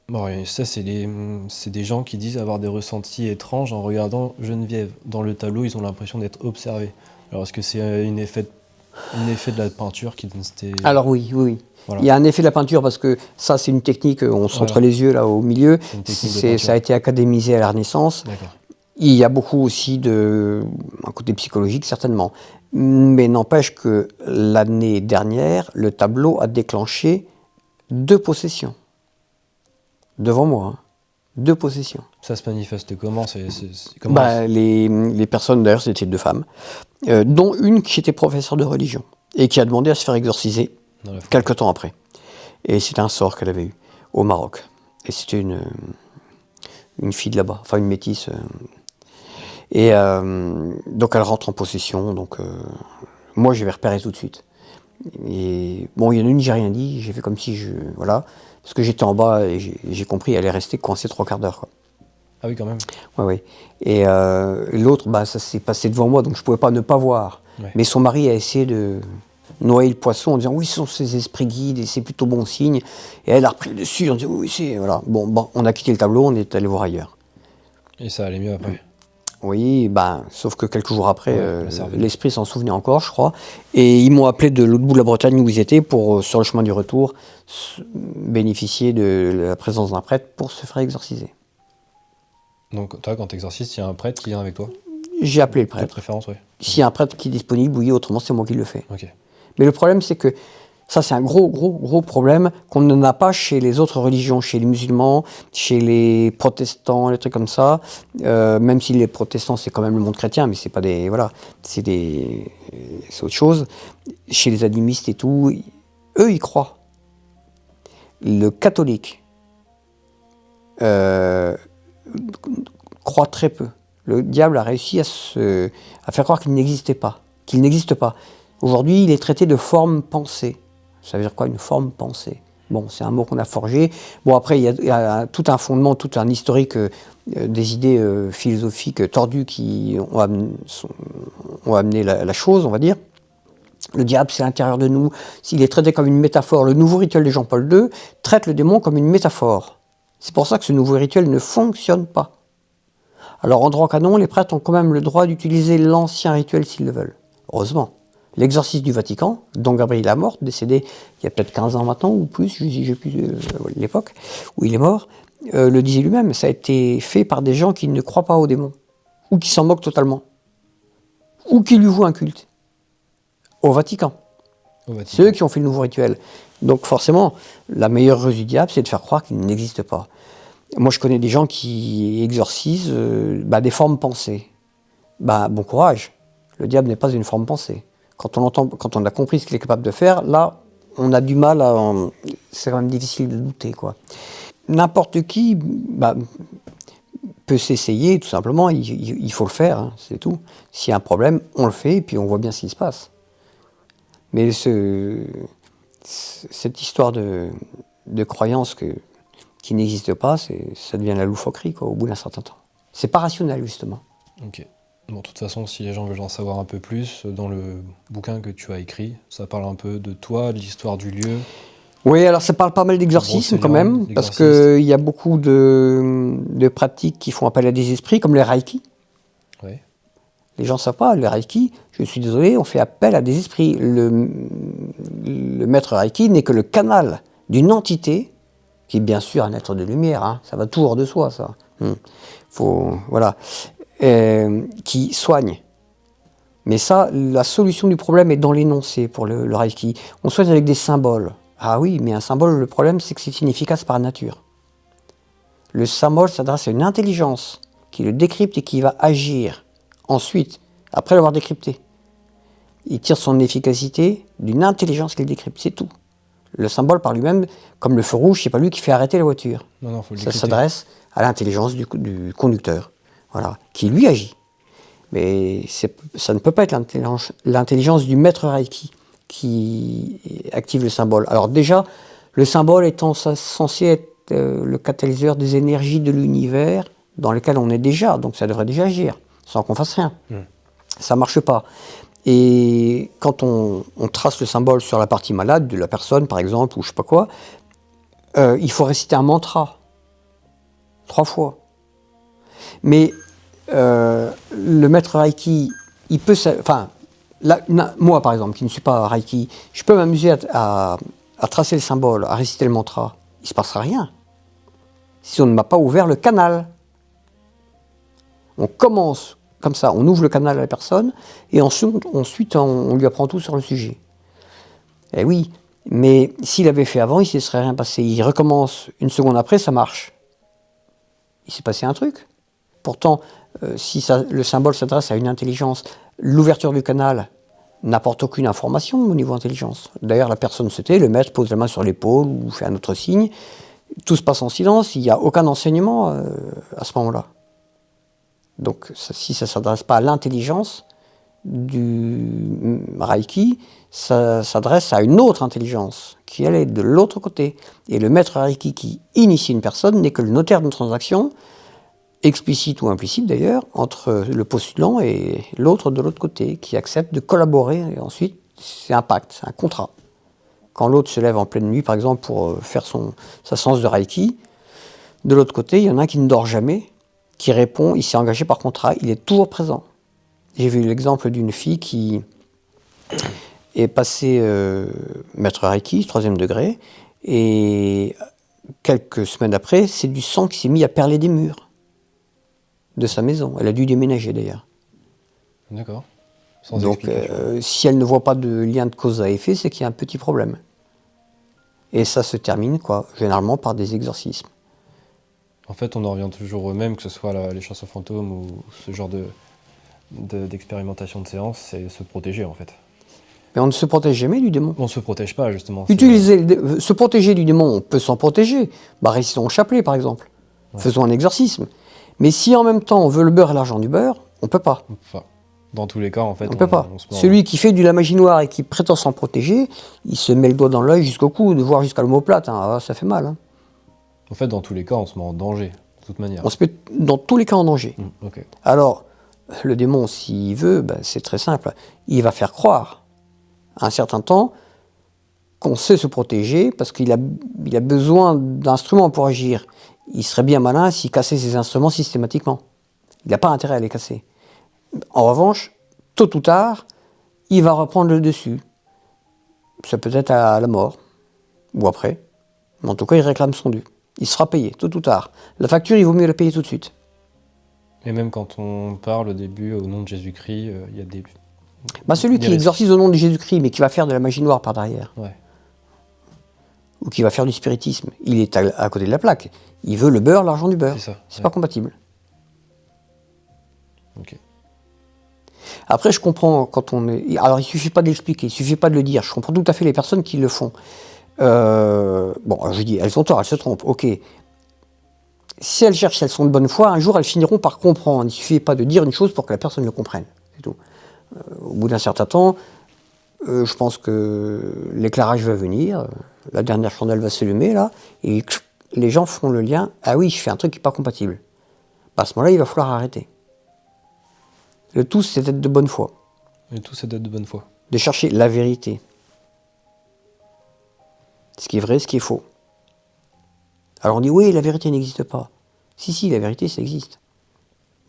Bon, et ça, c'est des gens qui disent avoir des ressentis étranges en regardant Geneviève. Dans le tableau, ils ont l'impression d'être observés. Alors, est-ce que c'est un effet de la peinture qui donne cette... Alors oui. Voilà. Il y a un effet de la peinture parce que ça, c'est une technique, on centre les yeux là au milieu. Ça a été académisé à la Renaissance. D'accord. Il y a beaucoup aussi un côté psychologique, certainement. Mais n'empêche que l'année dernière, le tableau a déclenché 2 possessions. Devant moi, hein. 2 possessions. Ça se manifeste comment? Les personnes, d'ailleurs, c'était 2 femmes, dont une qui était professeure de religion. et qui a demandé à se faire exorciser quelque temps après. Et c'était un sort qu'elle avait eu au Maroc. Et c'était une fille de là-bas, enfin une métisse. Et donc elle rentre en possession. Donc moi, j'avais repéré tout de suite. Et bon, il y en a une, j'ai rien dit. J'ai fait comme si voilà. Parce que j'étais en bas et j'ai compris, elle est restée coincée 3/4 d'heure, quoi. Ah oui, quand même. Ouais. Et l'autre, ça s'est passé devant moi, donc je ne pouvais pas ne pas voir. Ouais. Mais son mari a essayé de noyer le poisson en disant oui, ce sont ces esprits guides et c'est plutôt bon signe. Et elle a repris le dessus en disant oui, c'est. Voilà. Bon, on a quitté le tableau, on est allé voir ailleurs. Et ça allait mieux après. Oui, sauf que quelques jours après, l'esprit s'en souvenait encore, je crois. Et ils m'ont appelé de l'autre bout de la Bretagne où ils étaient pour, sur le chemin du retour, bénéficier de la présence d'un prêtre pour se faire exorciser. Donc toi, quand tu exorcises, il y a un prêtre qui vient avec toi? J'ai appelé le prêtre. De préférence, oui. S'il y a un prêtre qui est disponible, oui, autrement c'est moi qui le fais. Okay. Mais le problème, c'est que ça, c'est un gros problème qu'on n'a pas chez les autres religions, chez les musulmans, chez les protestants, les trucs comme ça. Même si les protestants, c'est quand même le monde chrétien, mais c'est pas des... Voilà, c'est autre chose. Chez les animistes et tout, eux, ils croient. Le catholique croit très peu. Le diable a réussi à faire croire qu'il n'existait pas, qu'il n'existe pas. Aujourd'hui, il est traité de forme pensée. Ça veut dire quoi, une forme pensée? Bon, c'est un mot qu'on a forgé. Bon, après, il y a tout un fondement, tout un historique des idées philosophiques tordues qui ont amené la chose, on va dire. Le diable, c'est à l'intérieur de nous. S'il est traité comme une métaphore, le nouveau rituel de Jean-Paul II traite le démon comme une métaphore. C'est pour ça que ce nouveau rituel ne fonctionne pas. Alors, en droit canon, les prêtres ont quand même le droit d'utiliser l'ancien rituel s'ils le veulent. Heureusement. L'exorcisme du Vatican, dont Gabriel Amorth, décédé il y a peut-être 15 ans maintenant, ou plus, j'ai plus l'époque où il est mort, le disait lui-même, ça a été fait par des gens qui ne croient pas au démon, ou qui s'en moquent totalement, ou qui lui vouent un culte. Au Vatican. C'est eux qui ont fait le nouveau rituel. Donc forcément, la meilleure ruse du diable, c'est de faire croire qu'il n'existe pas. Moi, je connais des gens qui exorcisent des formes pensées. Bon courage. Le diable n'est pas une forme pensée. Quand on a compris ce qu'il est capable de faire, là, on a du mal à... C'est quand même difficile de douter, quoi. N'importe qui peut s'essayer, tout simplement. Il faut le faire, hein, c'est tout. S'il y a un problème, on le fait, et puis on voit bien ce qui se passe. Mais cette histoire de croyance qui n'existe pas, ça devient la loufoquerie, quoi, au bout d'un certain temps. C'est pas rationnel, justement. Ok. Bon, de toute façon, si les gens veulent en savoir un peu plus, dans le bouquin que tu as écrit, ça parle un peu de toi, de l'histoire du lieu. Oui, alors ça parle pas mal d'exorcisme quand même, parce qu'il y a beaucoup de pratiques qui font appel à des esprits, comme les Reiki. Oui. Les gens ne savent pas, les Reiki, je suis désolé, on fait appel à des esprits. Le maître Reiki n'est que le canal d'une entité, qui est bien sûr un être de lumière, hein, ça va tout hors de soi, ça. Voilà. Qui soigne. Mais ça, la solution du problème est dans l'énoncé pour le Reiki. On soigne avec des symboles. Ah oui, mais un symbole, le problème, c'est que c'est inefficace par nature. Le symbole s'adresse à une intelligence qui le décrypte et qui va agir ensuite, après l'avoir décrypté. Il tire son efficacité d'une intelligence qu'il décrypte, c'est tout. Le symbole par lui-même, comme le feu rouge, c'est pas lui qui fait arrêter la voiture. Non, faut le ça s'adresse à l'intelligence du conducteur. Voilà, qui lui agit. Mais ça ne peut pas être l'intelligence du maître Reiki qui active le symbole. Alors déjà, le symbole étant censé être le catalyseur des énergies de l'univers dans lequel on est déjà, donc ça devrait déjà agir, sans qu'on fasse rien. Ça ne marche pas. Et quand on trace le symbole sur la partie malade de la personne, par exemple, ou je ne sais pas quoi, il faut réciter un mantra 3 fois. Mais le maître Reiki, il peut... moi, par exemple, qui ne suis pas Reiki, je peux m'amuser à tracer le symbole, à réciter le mantra. Il ne se passera rien. Si on ne m'a pas ouvert le canal. On commence comme ça, on ouvre le canal à la personne, et ensuite on lui apprend tout sur le sujet. Eh oui, mais s'il avait fait avant, il ne se serait rien passé. Il recommence une seconde après, ça marche. Il s'est passé un truc. Pourtant, si le symbole s'adresse à une intelligence, l'ouverture du canal n'apporte aucune information au niveau intelligence. D'ailleurs, la personne se tait, le maître pose la main sur l'épaule ou fait un autre signe. Tout se passe en silence, il n'y a aucun enseignement à ce moment-là. Donc, si ça ne s'adresse pas à l'intelligence du Reiki, ça s'adresse à une autre intelligence, qui elle est de l'autre côté. Et le maître Reiki qui initie une personne n'est que le notaire d'une transaction, explicite ou implicite d'ailleurs, entre le postulant et l'autre de l'autre côté, qui accepte de collaborer, et ensuite c'est un pacte, c'est un contrat. Quand l'autre se lève en pleine nuit, par exemple, pour faire sa séance de Reiki, de l'autre côté, il y en a un qui ne dort jamais, qui répond, il s'est engagé par contrat, il est toujours présent. J'ai vu l'exemple d'une fille qui est passée maître Reiki, 3e degré, et quelques semaines après, c'est du sang qui s'est mis à perler des murs de sa maison. Elle a dû déménager d'ailleurs. D'accord. Donc, si elle ne voit pas de lien de cause à effet, c'est qu'il y a un petit problème. Et ça se termine, généralement par des exorcismes. En fait, on en revient toujours au même, que ce soit les chasses aux fantômes ou ce genre d'expérimentation de séance, c'est se protéger en fait. Mais on ne se protège jamais du démon. On ne se protège pas, justement. Se protéger du démon, on peut s'en protéger. Récitons le chapelet, par exemple. Ouais. Faisons un exorcisme. Mais si en même temps on veut le beurre et l'argent du beurre, on ne peut pas. Enfin, dans tous les cas, en fait, on peut pas. Celui qui fait de la magie noire et qui prétend s'en protéger, il se met le doigt dans l'œil jusqu'au cou, de voir jusqu'à l'omoplate. Ça fait mal. En fait, dans tous les cas, on se met en danger, de toute manière. On se met dans tous les cas en danger. Okay. Alors, le démon, s'il veut, c'est très simple. Il va faire croire, à un certain temps, qu'on sait se protéger, parce qu'il a besoin d'instruments pour agir. Il serait bien malin s'il cassait ses instruments systématiquement. Il n'a pas intérêt à les casser. En revanche, tôt ou tard, il va reprendre le dessus. Ça peut être à la mort, ou après. Mais en tout cas, il réclame son dû. Il sera payé, tôt ou tard. La facture, il vaut mieux la payer tout de suite. Et même quand on parle au début, au nom de Jésus-Christ, il y a des... celui qui exorcise au nom de Jésus-Christ, mais qui va faire de la magie noire par derrière, ou qui va faire du spiritisme, il est à côté de la plaque. Il veut le beurre, l'argent du beurre. C'est pas compatible. Ok. Après, je comprends quand on est... Alors, il suffit pas d'expliquer, il suffit pas de le dire. Je comprends tout à fait les personnes qui le font. Je dis, elles ont tort, elles se trompent, ok. Si elles cherchent, elles sont de bonne foi, un jour elles finiront par comprendre. Il ne suffit pas de dire une chose pour que la personne le comprenne. C'est tout. Au bout d'un certain temps, je pense que l'éclairage va venir, la dernière chandelle va s'allumer, là, et les gens feront le lien. Ah oui, je fais un truc qui n'est pas compatible. À ce moment-là, il va falloir arrêter. Le tout, c'est d'être de bonne foi. Le tout, c'est d'être de bonne foi. De chercher la vérité. Ce qui est vrai, ce qui est faux. Alors on dit, oui, la vérité n'existe pas. Si, la vérité, ça existe.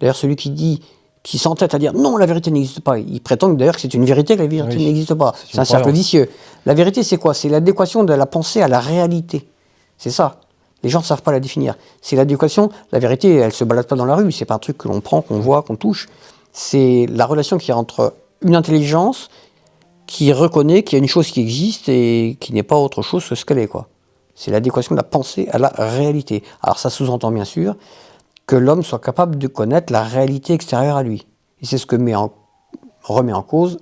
D'ailleurs, celui qui s'entête à dire, non, la vérité n'existe pas, il prétend d'ailleurs que c'est une vérité, que la vérité n'existe pas. C'est un cercle vicieux. La vérité, c'est quoi? C'est l'adéquation de la pensée à la réalité. C'est ça. Les gens ne savent pas la définir. C'est l'adéquation. La vérité, elle ne se balade pas dans la rue. C'est pas un truc que l'on prend, qu'on voit, qu'on touche. C'est la relation qu'il y a entre une intelligence qui reconnaît qu'il y a une chose qui existe et qui n'est pas autre chose que ce qu'elle est, quoi. C'est l'adéquation de la pensée à la réalité. Alors ça sous-entend bien sûr que l'homme soit capable de connaître la réalité extérieure à lui. Et c'est ce que remet en cause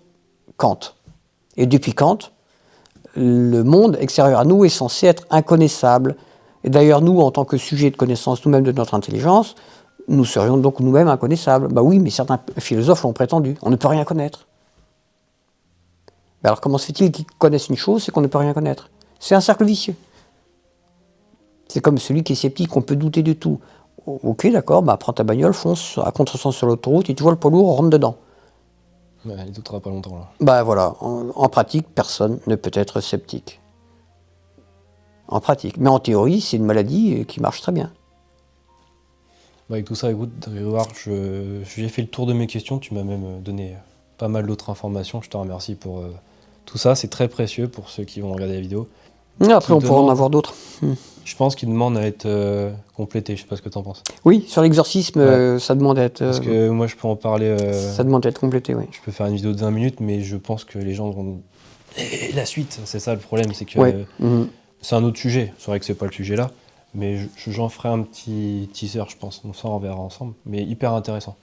Kant. Et depuis Kant, le monde extérieur à nous est censé être inconnaissable. Et d'ailleurs, nous, en tant que sujet de connaissance, nous-mêmes de notre intelligence, nous serions donc nous-mêmes inconnaissables. Oui, mais certains philosophes l'ont prétendu. On ne peut rien connaître. Mais alors comment se fait-il qu'ils connaissent une chose, c'est qu'on ne peut rien connaître? C'est un cercle vicieux. C'est comme celui qui est sceptique, on peut douter de tout. Ok, d'accord, prends ta bagnole, fonce à contresens sur l'autoroute et tu vois le poids lourd, rentre dedans. Il ne doutera pas longtemps là. Voilà, en pratique, personne ne peut être sceptique. En pratique. Mais en théorie, c'est une maladie qui marche très bien. Avec tout ça, écoute, Grégoire, j'ai fait le tour de mes questions, tu m'as même donné pas mal d'autres informations, je te remercie pour tout ça, c'est très précieux pour ceux qui vont regarder la vidéo. Après, on pourra en avoir d'autres. Je pense qu'il demande à être complété, je sais pas ce que tu en penses. Oui, sur l'exorcisme, ça demande à être... Parce que moi, je peux en parler... ça demande à être complété, oui. Je peux faire une vidéo de 20 minutes, mais je pense que les gens vont... Et la suite, c'est ça le problème, c'est que c'est un autre sujet. C'est vrai que c'est pas le sujet là, mais j'en ferai un petit teaser, je pense. Donc ça, on verra ensemble, mais hyper intéressant.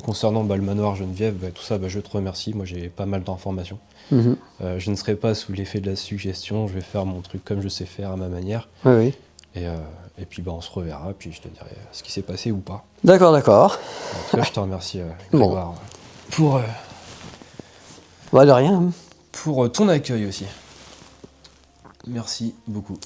Concernant le manoir Geneviève, tout ça, je te remercie. Moi, j'ai pas mal d'informations. Je ne serai pas sous l'effet de la suggestion. Je vais faire mon truc comme je sais faire à ma manière. Oui. Et puis, on se reverra. Puis, je te dirai ce qui s'est passé ou pas. D'accord. En tout cas, je te remercie, Grégoire, pour... de rien. Pour ton accueil aussi. Merci beaucoup.